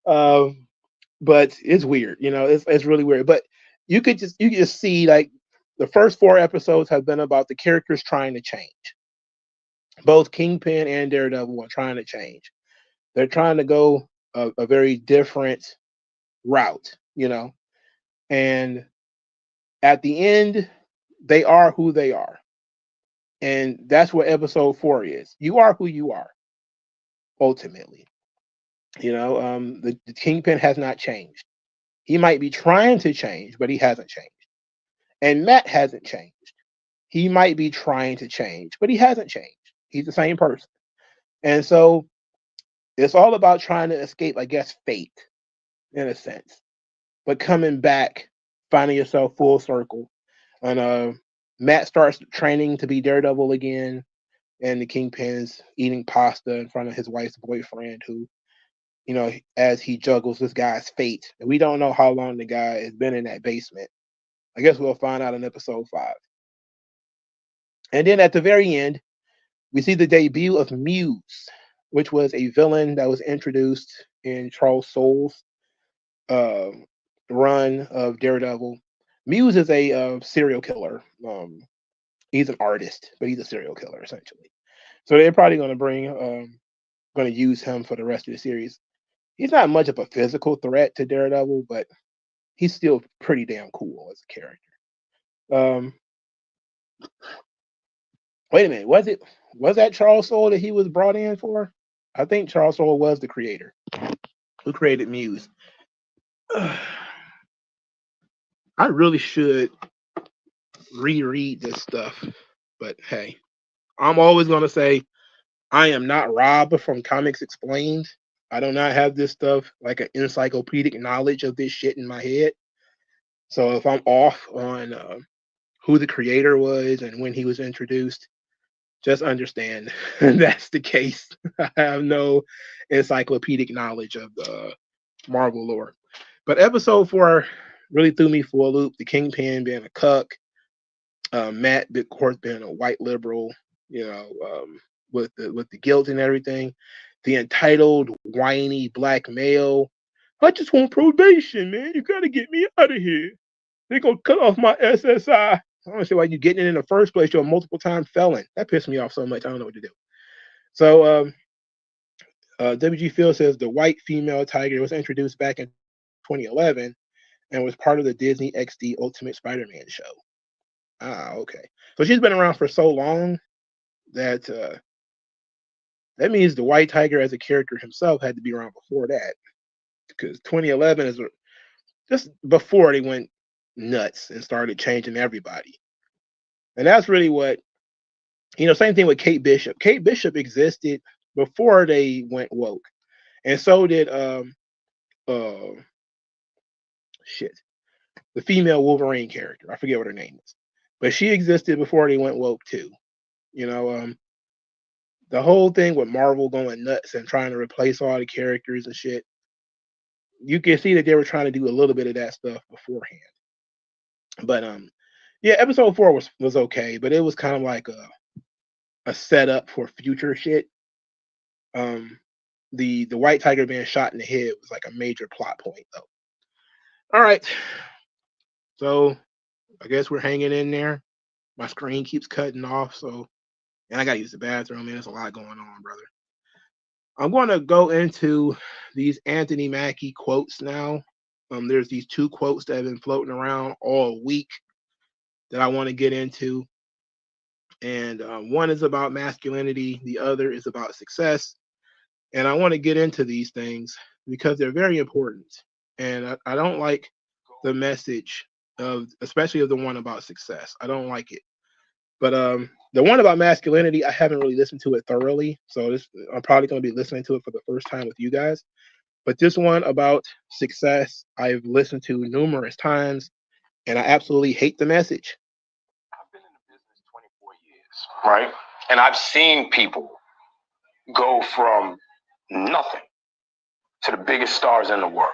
But it's weird, it's really weird. But you could just see, like, the first 4 episodes have been about the characters trying to change. Both Kingpin and Daredevil are trying to change. They're trying to go a very different route, and at the end, they are who they are. And that's what episode 4 is. You are who you are, ultimately. The Kingpin has not changed. He might be trying to change, but he hasn't changed. And Matt hasn't changed. He might be trying to change, but he hasn't changed. He's the same person. And so it's all about trying to escape, I guess, fate, in a sense, but coming back, finding yourself full circle. And Matt starts training to be Daredevil again, and the Kingpin's eating pasta in front of his wife's boyfriend, who, as he juggles this guy's fate. And we don't know how long the guy has been in that basement. I guess we'll find out in episode 5. And then at the very end, we see the debut of Muse, which was a villain that was introduced in Charles Soule's run of Daredevil. Muse is a serial killer. He's an artist, but he's a serial killer, essentially. So they're probably going to use him for the rest of the series. He's not much of a physical threat to Daredevil, but he's still pretty damn cool as a character. Wait a minute, was that Charles Soule that he was brought in for? I think Charles Soule was the creator who created Muse. I really should reread this stuff, but hey, I'm always going to say I am not Rob from Comics Explained. I do not have this stuff like an encyclopedic knowledge of this shit in my head. So if I'm off on who the creator was and when he was introduced, just understand that's the case. I have no encyclopedic knowledge of the Marvel lore. But episode 4 really threw me for a loop. The Kingpin being a cuck, Matt, of course, being a white liberal, with the guilt and everything. The entitled, whiny black male. I just want probation, man. You gotta get me out of here. They're gonna cut off my SSI. I don't understand why you're getting it in the first place. You're a multiple time felon. That pissed me off so much. I don't know what to do. So WG Phil says the white female tiger was introduced back in 2011 and was part of the Disney XD Ultimate Spider-Man show. Ah, okay. So she's been around for so long that that means the white tiger as a character himself had to be around before that, because 2011 is just before they went nuts and started changing everybody. And that's really what, same thing with Kate Bishop. Kate Bishop existed before they went woke. And so did the female Wolverine character. I forget what her name is. but she existed before they went woke too. You know, the whole thing with Marvel going nuts and trying to replace all the characters and shit. You can see that they were trying to do a little bit of that stuff beforehand. But yeah, episode 4 was okay, but it was kind of like a setup for future shit. The white tiger being shot in the head was like a major plot point though. All right. So I guess we're hanging in there. My screen keeps cutting off, so and I gotta use the bathroom, man. There's a lot going on, brother. I'm gonna go into these Anthony Mackie quotes now. There's these 2 quotes that have been floating around all week that I want to get into. And one is about masculinity, the other is about success. And I want to get into these things because they're very important. And I don't like the message of, especially of the one about success. I don't like it. But the one about masculinity, I haven't really listened to it thoroughly. So I'm probably going to be listening to it for the first time with you guys. But this one about success, I've listened to numerous times, and I absolutely hate the message. I've been in the business 24 years, right? And I've seen people go from nothing to the biggest stars in the world.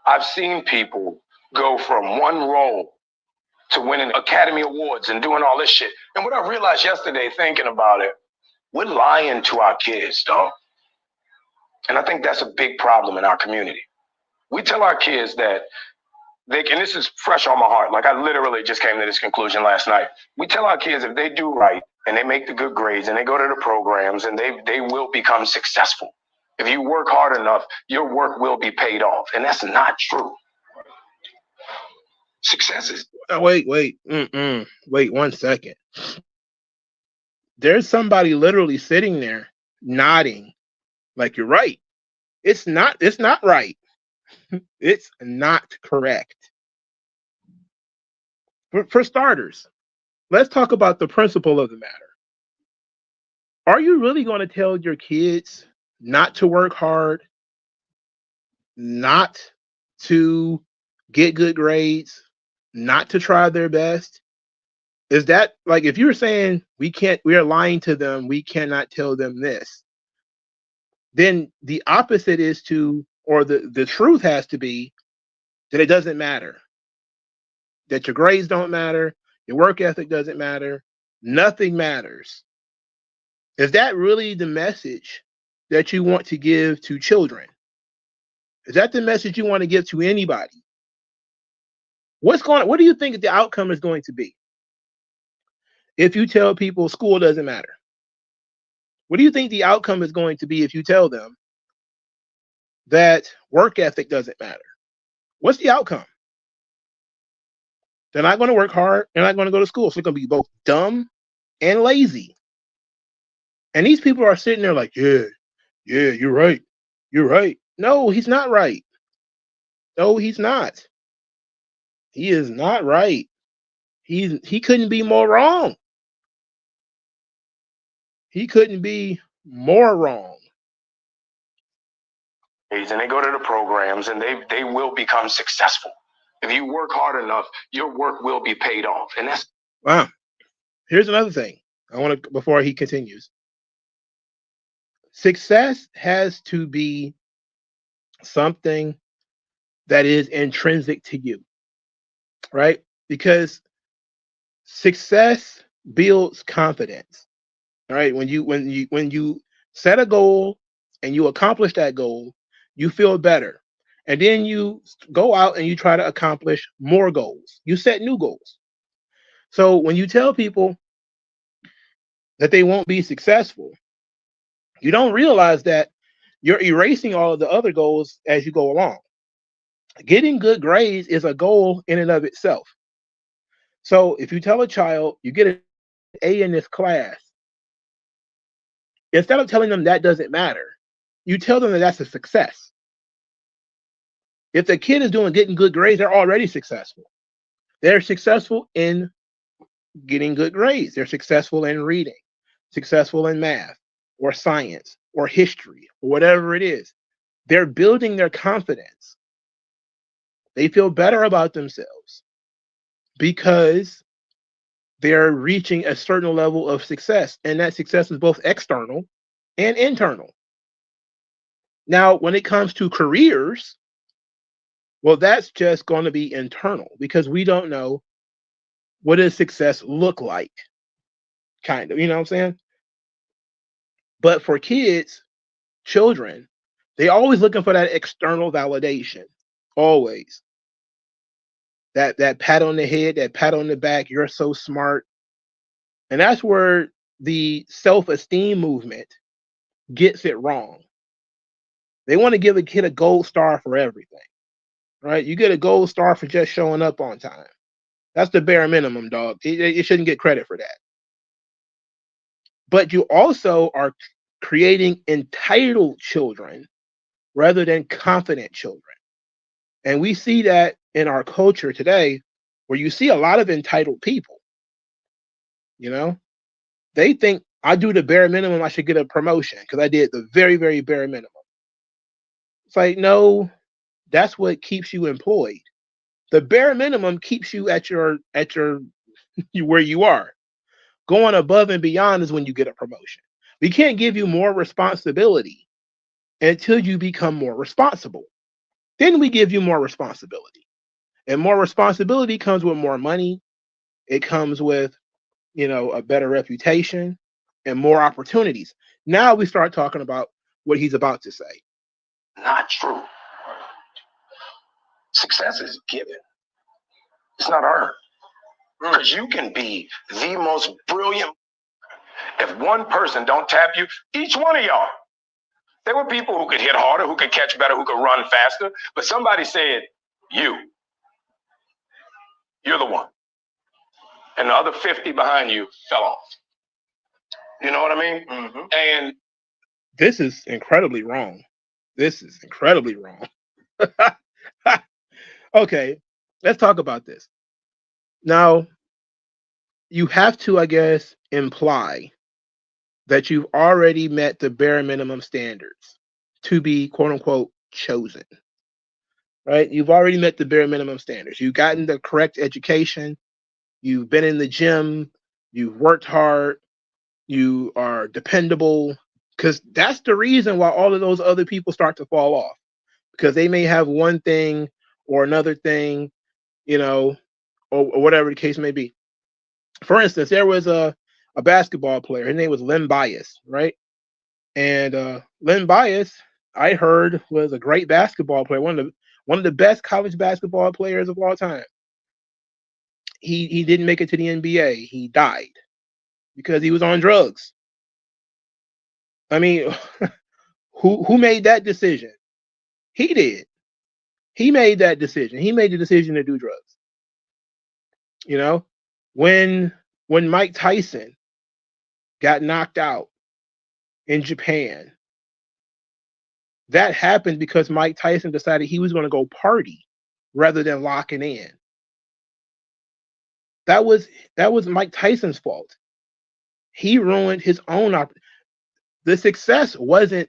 I've seen people go from one role to winning Academy Awards and doing all this shit. And what I realized yesterday thinking about it, we're lying to our kids, dog. And I think that's a big problem in our community. We tell our kids that they can, this is fresh on my heart. Like I literally just came to this conclusion last night. We tell our kids if they do right and they make the good grades and they go to the programs and they will become successful. If you work hard enough, your work will be paid off. And that's not true. Success is... Wait 1 second. There's somebody literally sitting there nodding like you're right. It's not right. It's not correct. For starters, let's talk about the principle of the matter. Are you really going to tell your kids not to work hard, not to get good grades, not to try their best? Is that like, if you're saying we are lying to them, we cannot tell them this, then the opposite is to, or the truth has to be that it doesn't matter, that your grades don't matter, your work ethic doesn't matter, nothing matters. Is that really the message that you want to give to children? Is that the message you want to give to anybody? What do you think the outcome is going to be if you tell people school doesn't matter? What do you think the outcome is going to be if you tell them that work ethic doesn't matter? What's the outcome? They're not going to work hard. They're not going to go to school. So they're going to be both dumb and lazy. And these people are sitting there like, yeah, you're right. You're right. No, he's not right. No, he's not. He is not right. He couldn't be more wrong. He couldn't be more wrong. And they go to the programs and they will become successful. If you work hard enough, your work will be paid off. And that's... Wow. Here's another thing I want to, before he continues. Success has to be something that is intrinsic to you, right? Because success builds confidence. All right. When you set a goal and you accomplish that goal, you feel better. And then you go out and you try to accomplish more goals. You set new goals. So when you tell people that they won't be successful, you don't realize that you're erasing all of the other goals as you go along. Getting good grades is a goal in and of itself. So if you tell a child you get an A in this class, instead of telling them that doesn't matter, you tell them that that's a success. If the kid is getting good grades, they're already successful. They're successful in getting good grades. They're successful in reading, successful in math or science or history or whatever it is. They're building their confidence. They feel better about themselves because they're reaching a certain level of success, and that success is both external and internal. Now, when it comes to careers, well, that's just going to be internal because we don't know what does success look like, kind of, you know what I'm saying? But for kids, children, they always looking for that external validation, always. That pat on the head, that pat on the back, you're so smart. And that's where the self-esteem movement gets it wrong. They want to give a kid a gold star for everything, right? You get a gold star for just showing up on time. That's the bare minimum, dog. You shouldn't get credit for that. But you also are creating entitled children rather than confident children. And we see that in our culture today, where you see a lot of entitled people. You know, they think I do the bare minimum, I should get a promotion because I did the very, very bare minimum. It's like, no, that's what keeps you employed. The bare minimum keeps you at your where you are. Going above and beyond is when you get a promotion. We can't give you more responsibility until you become more responsible. Then we give you more responsibility. And more responsibility comes with more money. It comes with, a better reputation and more opportunities. Now we start talking about what he's about to say. Not true. Success is given. It's not earned. Because you can be the most brilliant. If one person don't tap you, each one of y'all. There were people who could hit harder, who could catch better, who could run faster. But somebody said, you're the one. And the other 50 behind you fell off. You know what I mean? Mm-hmm. And this is incredibly wrong. This is incredibly wrong. Okay, let's talk about this. Now, you have to, I guess, imply that you've already met the bare minimum standards to be, quote unquote, chosen. Right? You've already met the bare minimum standards. You've gotten the correct education. You've been in the gym. You've worked hard. You are dependable. Because that's the reason why all of those other people start to fall off. Because they may have one thing or another thing, or whatever the case may be. For instance, there was a basketball player. His name was Len Bias, right? And Len Bias, I heard, was a great basketball player, one of the best college basketball players of all time. He didn't make it to the NBA. He died because he was on drugs. I mean, who made that decision? He did. He made that decision. He made the decision to do drugs. When Mike Tyson got knocked out in Japan, that happened because Mike Tyson decided he was going to go party rather than locking in. That was Mike Tyson's fault. He ruined his own opportunity. The success wasn't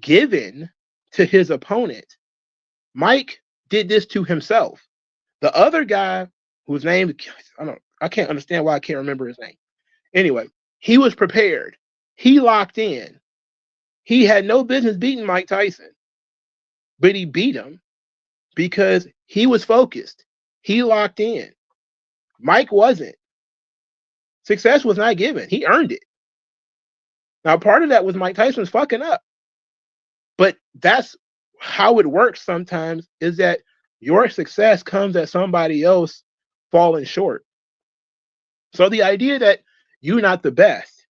given to his opponent. Mike did this to himself. The other guy, whose name I can't understand why I can't remember his name. Anyway, he was prepared. He locked in. He had no business beating Mike Tyson, but he beat him because he was focused. He locked in. Mike wasn't. Success was not given. He earned it. Now, part of that was Mike Tyson's fucking up. But that's how it works sometimes, is that your success comes at somebody else falling short. So the idea that you're not the best,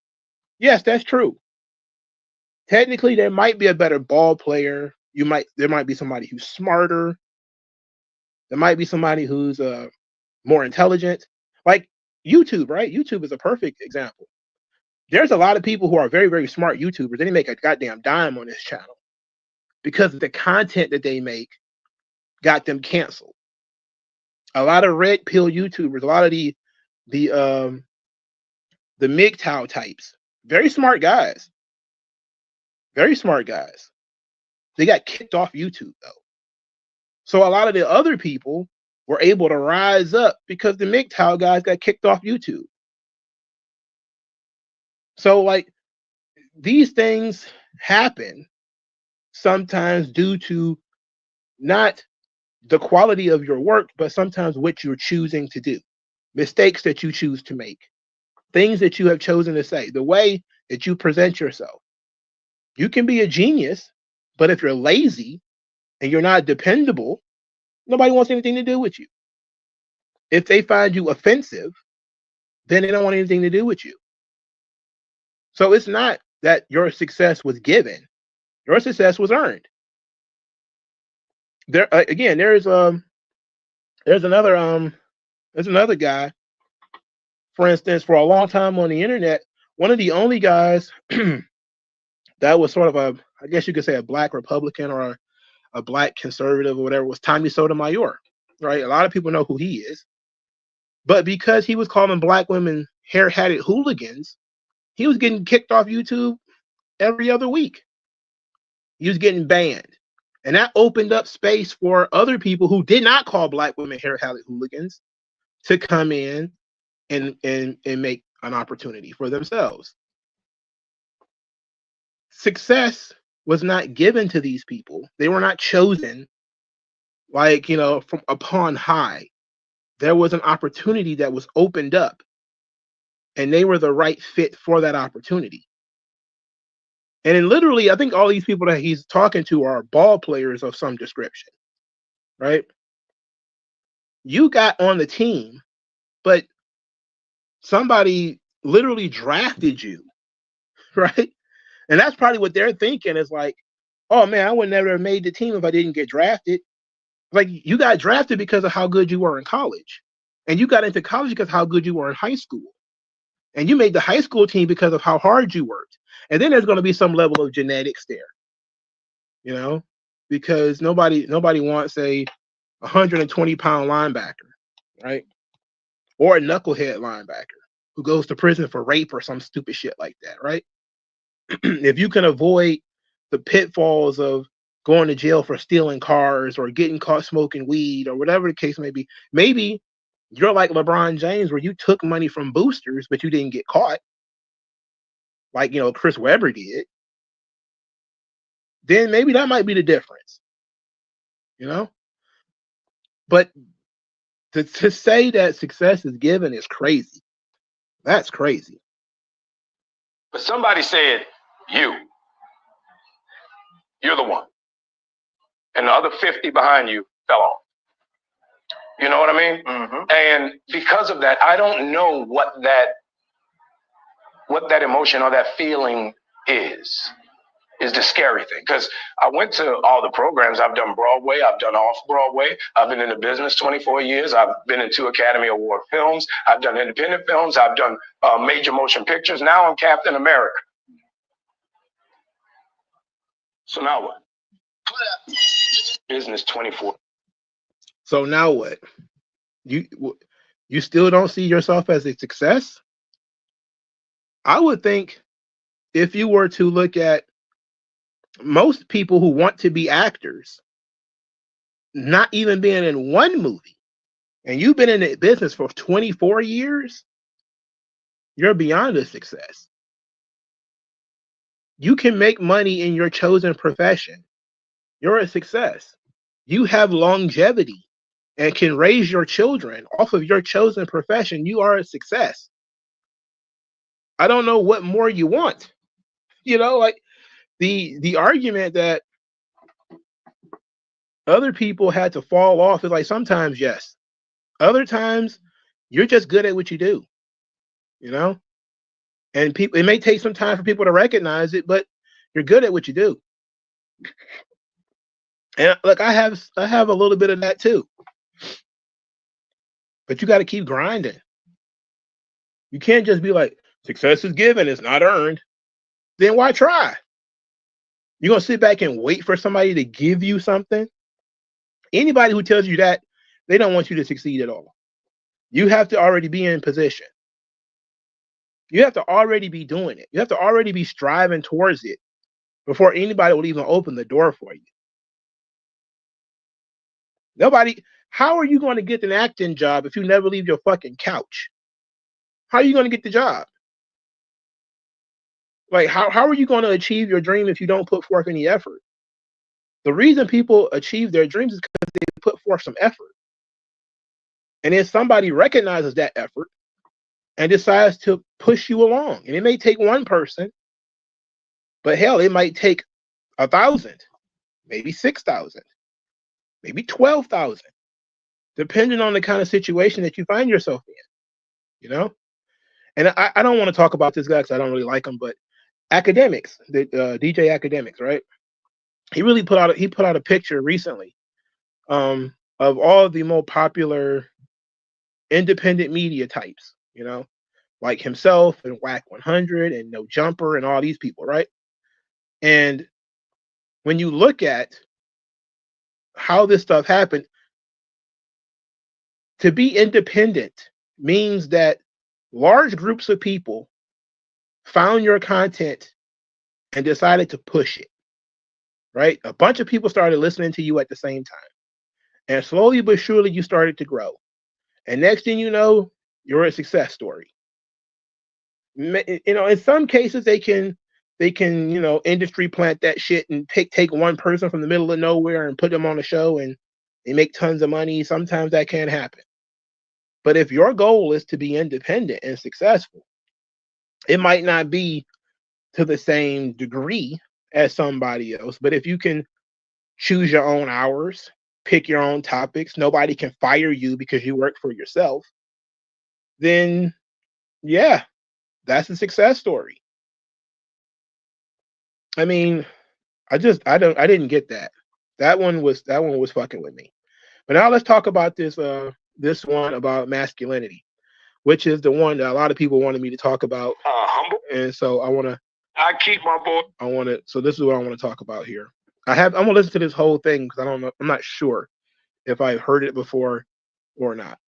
yes, that's true. Technically, there might be a better ball player. There might be somebody who's smarter. There might be somebody who's more intelligent. Like YouTube, right? YouTube is a perfect example. There's a lot of people who are very, very smart YouTubers. They didn't make a goddamn dime on this channel because the content that they make got them canceled. A lot of red pill YouTubers, a lot of the MGTOW types, very smart guys. Very smart guys. They got kicked off YouTube though. So a lot of the other people were able to rise up because the MGTOW guys got kicked off YouTube. So like these things happen sometimes due to not the quality of your work, but sometimes what you're choosing to do, mistakes that you choose to make, things that you have chosen to say, the way that you present yourself. You can be a genius, but if you're lazy and you're not dependable, nobody wants anything to do with you. If they find you offensive, then they don't want anything to do with you. So it's not that your success was given; your success was earned. There again, there's another guy, for instance, for a long time on the internet, one of the only guys that was sort of I guess you could say a black Republican or a black conservative or whatever was Tommy Sotomayor, right? A lot of people know who he is, but because he was calling black women hair-hatted hooligans, he was getting kicked off YouTube every other week. He was getting banned. And that opened up space for other people who did not call black women hair-hatted hooligans to come in and make an opportunity for themselves. Success was not given to these people. They were not chosen like, from upon high. There was an opportunity that was opened up, and they were the right fit for that opportunity. And then literally, I think all these people that he's talking to are ball players of some description, right? You got on the team, but somebody literally drafted you, right? And that's probably what they're thinking is like, oh man, I would never have made the team if I didn't get drafted. Like you got drafted because of how good you were in college. And you got into college because of how good you were in high school. And you made the high school team because of how hard you worked. And then there's going to be some level of genetics there, because nobody wants a 120-pound linebacker, right? Or a knucklehead linebacker who goes to prison for rape or some stupid shit like that, right? If you can avoid the pitfalls of going to jail for stealing cars or getting caught smoking weed or whatever the case may be, maybe you're like LeBron James where you took money from boosters, but you didn't get caught, like, Chris Webber did. Then maybe that might be the difference, But to say that success is given is crazy. That's crazy. But somebody said, you're the one. And the other 50 behind you fell off. You know what I mean? Mm-hmm. And because of that, I don't know what that emotion or that feeling is the scary thing. Because I went to all the programs. I've done Broadway. I've done off-Broadway. I've been in the business 24 years. I've been in 2 Academy Award films. I've done independent films. I've done major motion pictures. Now I'm Captain America. So now what? Business 24. So now what? You still don't see yourself as a success? I would think if you were to look at most people who want to be actors, not even being in one movie, and you've been in the business for 24 years, you're beyond a success. You can make money in your chosen profession. You're a success. You have longevity and can raise your children off of your chosen profession. You are a success. I don't know what more you want. Like the argument that other people had to fall off is like sometimes yes. Other times you're just good at what you do. And people, it may take some time for people to recognize it, but you're good at what you do. And look, I have a little bit of that too. But you got to keep grinding. You can't just be like, success is given, it's not earned. Then why try? You're going to sit back and wait for somebody to give you something? Anybody who tells you that, they don't want you to succeed at all. You have to already be in position. You have to already be doing it. You have to already be striving towards it before anybody will even open the door for you. How are you going to get an acting job if you never leave your fucking couch? How are you going to get the job? Like, how are you going to achieve your dream if you don't put forth any effort? The reason people achieve their dreams is because they put forth some effort. And then somebody recognizes that effort and decides to push you along. And it may take one person, but hell, it might take 1,000, maybe 6,000, maybe 12,000, depending on the kind of situation that you find yourself in, you know? And I don't want to talk about this guy because I don't really like him, but Academics, the DJ Academics, right? He put out a picture recently of all the more popular independent media types, you know, like himself and Whack 100 and No Jumper and all these people, right? And when you look at how this stuff happened, to be independent means that large groups of people found your content and decided to push it, right? A bunch of people started listening to you at the same time. And slowly but surely you started to grow. And next thing you know, you're a success story. You know, in some cases they can, you know, industry plant that shit and take one person from the middle of nowhere and put them on a show and they make tons of money. Sometimes that can happen. But if your goal is to be independent and successful, it might not be to the same degree as somebody else. But if you can choose your own hours, pick your own topics, nobody can fire you because you work for yourself, then yeah, that's a success story. I mean, I didn't get that. That one was fucking with me. But now let's talk about this one about masculinity, which is the one that a lot of people wanted me to talk about. Humble. And so I keep my boy. So this is what I want to talk about here. I'm gonna listen to this whole thing because I'm not sure if I've heard it before or not.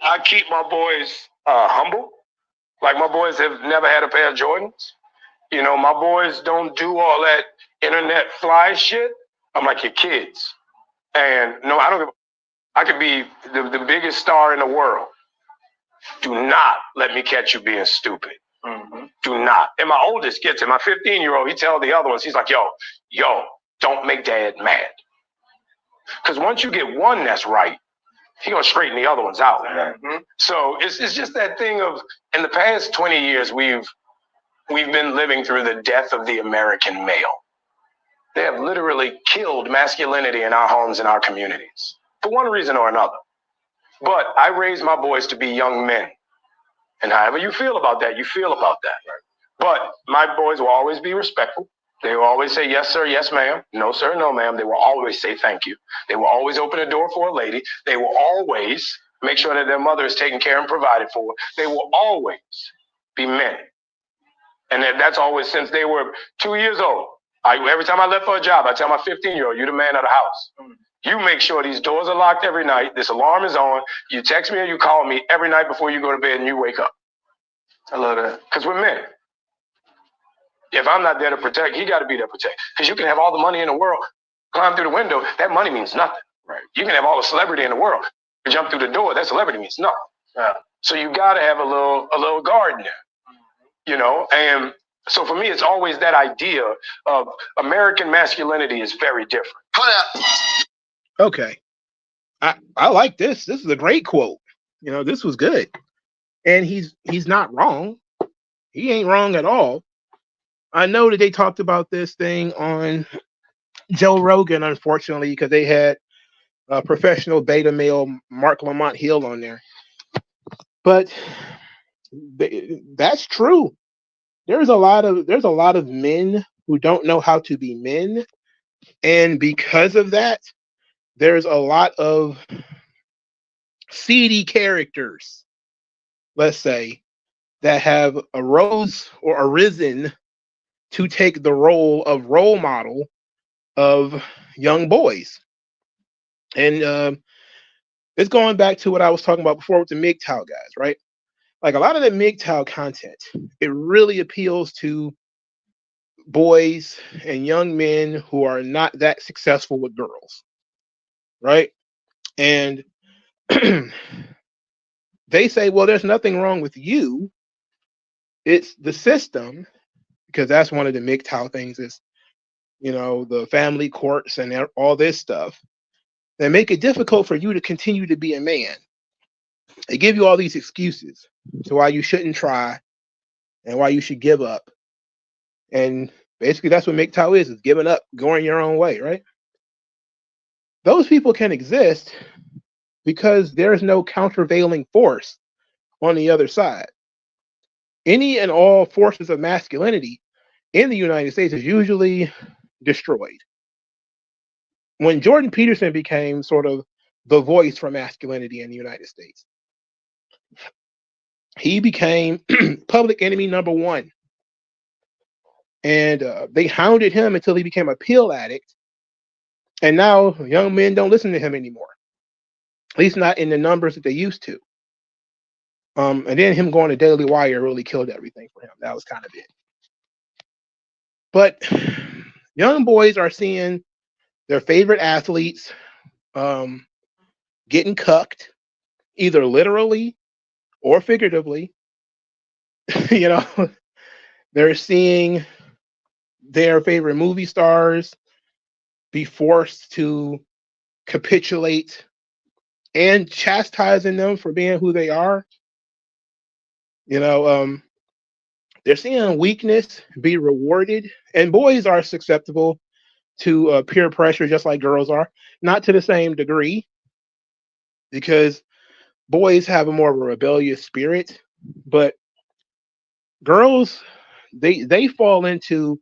I keep my boys humble. Like, my boys have never had a pair of Jordans. You know, my boys don't do all that internet fly shit. I'm like your kids. And no, I don't. I could be the biggest star in the world. Do not let me catch you being stupid. Mm-hmm. Do not. And my oldest gets it. My 15-year-old, he tells the other ones, he's like, yo, don't make dad mad. Because once you get one that's right, he gonna straighten the other ones out. Mm-hmm. So it's just that thing of, in the past 20 years, we've been living through the death of the American male. They have literally killed masculinity in our homes and our communities for one reason or another. But I raised my boys to be young men. And however you feel about that, you feel about that. But my boys will always be respectful. They will always say, yes, sir, yes, ma'am. No, sir, no, ma'am. They will always say thank you. They will always open a door for a lady. They will always make sure that their mother is taken care and provided for. They will always be men. And that's always since they were 2 years old. Every time I left for a job, I tell my 15-year-old, you're the man of the house. You make sure these doors are locked every night. This alarm is on. You text me or you call me every night before you go to bed and you wake up. I love that. Because we're men. If I'm not there to protect, he got to be there to protect. Because you can have all the money in the world, climb through the window, that money means nothing. Right. You can have all the celebrity in the world, jump through the door, that celebrity means nothing. Yeah. So you got to have a little guard in there. You know, and so for me, it's always that idea of American masculinity is very different. Okay. I like this. This is a great quote. You know, this was good. And he's not wrong. He ain't wrong at all. I know that they talked about this thing on Joe Rogan, unfortunately, because they had professional beta male Mark Lamont Hill on there. But that's true. There's a lot of men who don't know how to be men, and because of that, there's a lot of seedy characters, let's say, that have arisen to take the role of role model of young boys. And it's going back to what I was talking about before with the MGTOW guys, right? Like, a lot of the MGTOW content, it really appeals to boys and young men who are not that successful with girls, right? And they say, well, there's nothing wrong with you. It's the system because that's one of the MGTOW things is, the family courts and all this stuff that make it difficult for you to continue to be a man. They give you all these excuses to why you shouldn't try and why you should give up. And basically that's what MGTOW is giving up, going your own way, right? Those people can exist because there's no countervailing force on the other side. Any and all forces of masculinity in the United States is usually destroyed. When Jordan Peterson became sort of the voice for masculinity in the United States, he became public enemy number one. And they hounded him until he became a pill addict. And now young men don't listen to him anymore, at least not in the numbers that they used to. And then him going to Daily Wire really killed everything for him. That was kind of it. But young boys are seeing their favorite athletes getting cucked, either literally or figuratively. They're seeing their favorite movie stars be forced to capitulate and chastising them for being who they are. They're seeing weakness be rewarded, and boys are susceptible to peer pressure just like girls are, not to the same degree, because boys have a more of a rebellious spirit, but girls, they fall into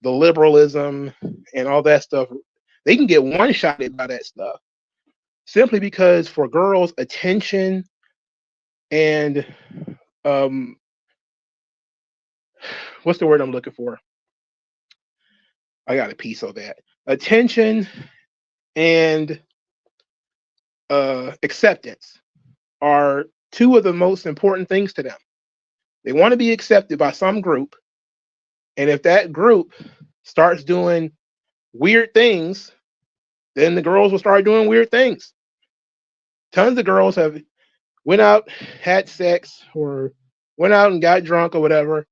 the liberalism and all that stuff. They can get one-shotted by that stuff simply because for girls, attention and what's the word I'm looking for? I got a piece of that. Attention and acceptance are two of the most important things to them. They want to be accepted by some group, and if that group starts doing weird things, then the girls will start doing weird things. Tons of girls have went out, had sex, or went out and got drunk or whatever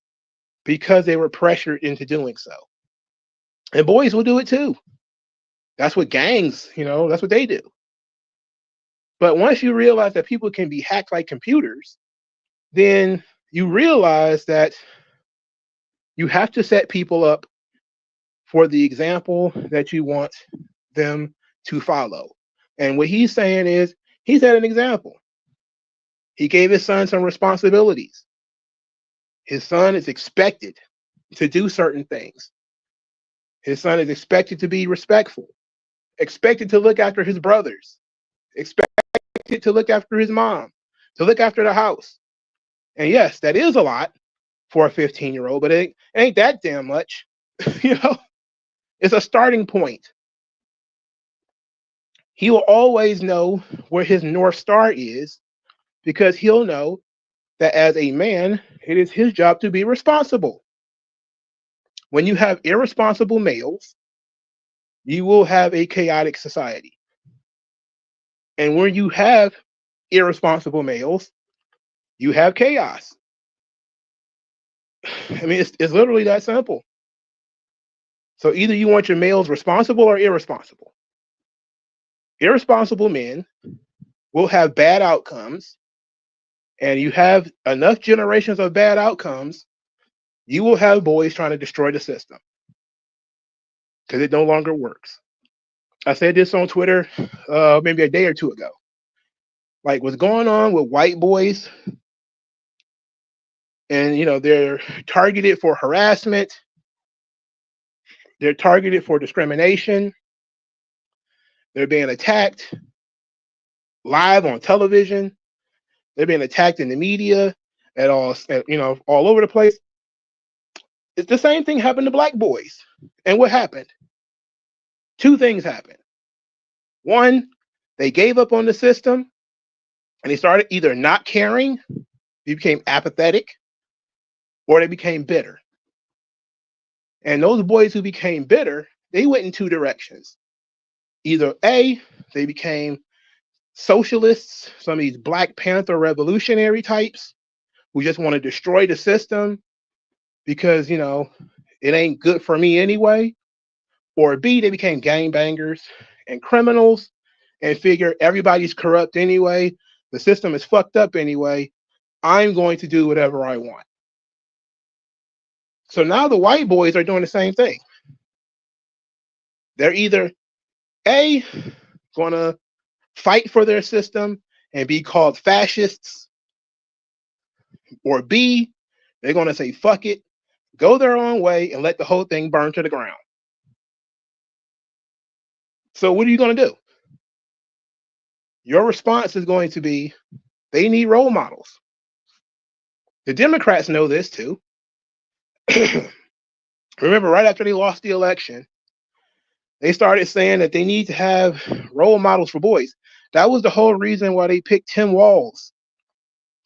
because they were pressured into doing so. And boys will do it too. That's what gangs, that's what they do. But once you realize that people can be hacked like computers, then you realize that you have to set people up for the example that you want them to follow. And what he's saying is he set an example. He gave his son some responsibilities. His son is expected to do certain things. His son is expected to be respectful, expected to look after his brothers, expected to look after his mom, to look after the house. And yes, that is a lot for a 15-year-old, but it ain't that damn much. It's a starting point. He will always know where his North Star is because he'll know that as a man, it is his job to be responsible. When you have irresponsible males, you will have a chaotic society. And when you have irresponsible males, you have chaos. I mean, it's literally that simple. So either you want your males responsible or irresponsible. Irresponsible men will have bad outcomes, and you have enough generations of bad outcomes, you will have boys trying to destroy the system because it no longer works. I said this on Twitter maybe a day or two ago. Like what's going on with white boys, and they're targeted for harassment, they're targeted for discrimination, they're being attacked live on television, they're being attacked in the media all over the place. It's the same thing happened to black boys. And what happened? Two things happened. One, they gave up on the system and they started either not caring, they became apathetic, or they became bitter. And those boys who became bitter, they went in two directions. Either A, they became socialists, some of these Black Panther revolutionary types who just want to destroy the system because, it ain't good for me anyway. Or B, they became gangbangers and criminals and figure everybody's corrupt anyway. The system is fucked up anyway. I'm going to do whatever I want. So now the white boys are doing the same thing. They're either A, going to fight for their system and be called fascists, or B, they're going to say, fuck it, go their own way and let the whole thing burn to the ground. So what are you going to do? Your response is going to be, they need role models. The Democrats know this too. Remember, right after they lost the election, they started saying that they need to have role models for boys. That was the whole reason why they picked Tim Walz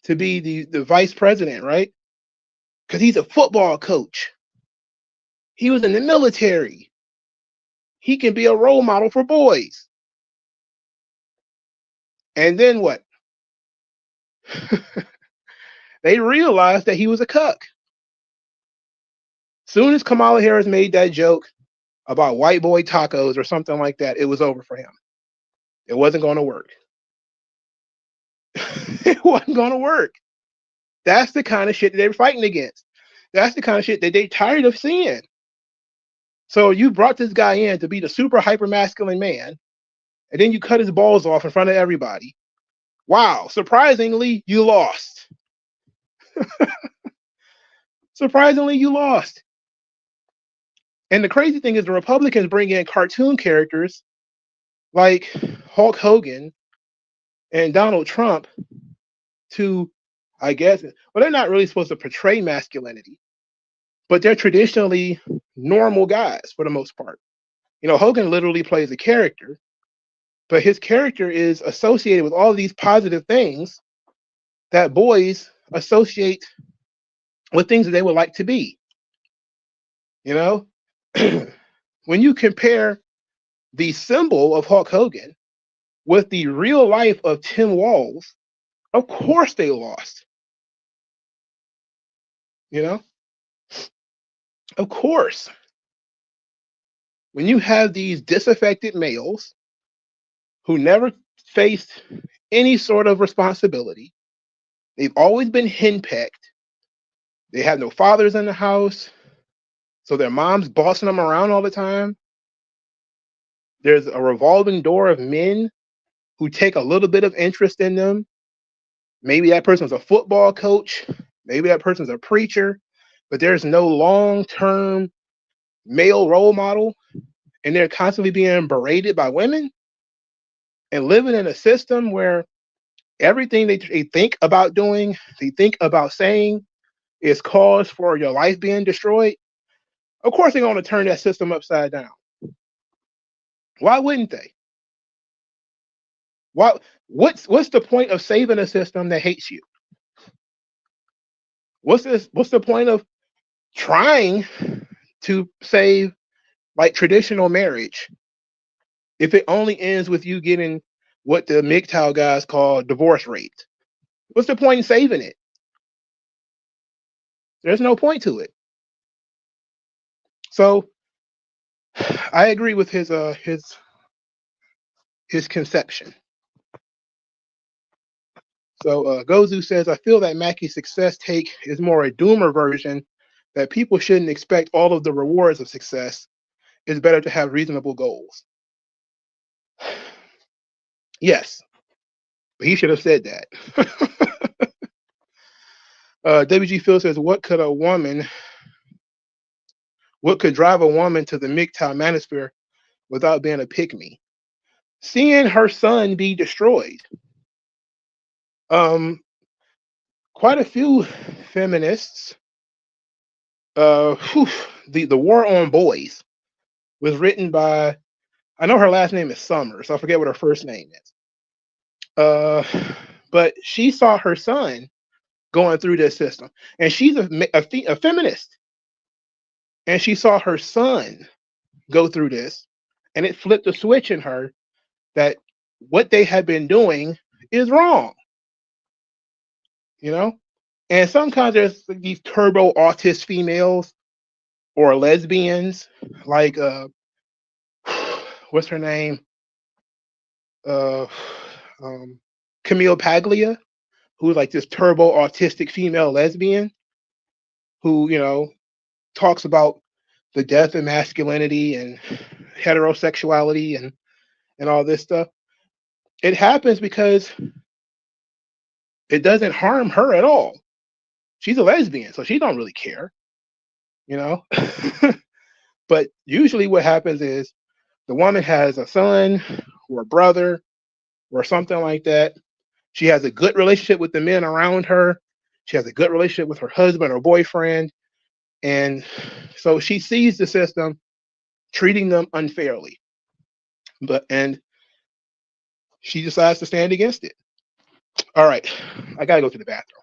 to be the vice president, right? Because he's a football coach. He was in the military. He can be a role model for boys. And then what? They realized that he was a cuck. Soon as Kamala Harris made that joke about white boy tacos or something like that, it was over for him. It wasn't going to work. It wasn't going to work. That's the kind of shit that they were fighting against. That's the kind of shit that they tired of seeing. So you brought this guy in to be the super hyper masculine man, and then you cut his balls off in front of everybody. Wow, surprisingly, you lost. Surprisingly, you lost. And the crazy thing is the Republicans bring in cartoon characters like Hulk Hogan and Donald Trump to, I guess, well, they're not really supposed to portray masculinity, but they're traditionally normal guys for the most part. Hogan literally plays a character, but his character is associated with all of these positive things that boys associate with things that they would like to be. When you compare the symbol of Hulk Hogan with the real life of Tim Walz, of course they lost. Of course. When you have these disaffected males who never faced any sort of responsibility, they've always been henpecked, they have no fathers in the house, so their mom's bossing them around all the time. There's a revolving door of men who take a little bit of interest in them. Maybe that person's a football coach, maybe that person's a preacher, but there's no long-term male role model, and they're constantly being berated by women and living in a system where everything they think about doing, they think about saying, is cause for your life being destroyed. Of course, they're going to turn that system upside down. Why wouldn't they? What's the point of saving a system that hates you? What's the point of trying to save like traditional marriage if it only ends with you getting what the MGTOW guys call divorce rate? What's the point in saving it? There's no point to it. So I agree with his conception. So Gozu says, I feel that Mackie's success take is more a doomer version, that people shouldn't expect all of the rewards of success. It's better to have reasonable goals. Yes, but he should have said that. WG Phil says, what could drive a woman to the MGTOW manosphere without being a pick-me? Seeing her son be destroyed. Quite a few feminists, the War on Boys was written by, I know her last name is Summers, so I forget what her first name is. But she saw her son going through this system, and she's a feminist, and she saw her son go through this, and it flipped a switch in her that what they had been doing is wrong. And sometimes there's these turbo autist females or lesbians, like what's her name? Uh, Camille Paglia, who's like this turbo autistic female lesbian who, you know, talks about the death of masculinity and heterosexuality and all this stuff. It happens because it doesn't harm her at all. She's a lesbian, so she don't really care, you know. But usually what happens is the woman has a son or a brother or something like that. She has a good relationship with the men around her. She has a good relationship with her husband or boyfriend. And so she sees the system treating them unfairly. And she decides to stand against it. All right, I gotta go to the bathroom.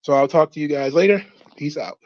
So I'll talk to you guys later. Peace out.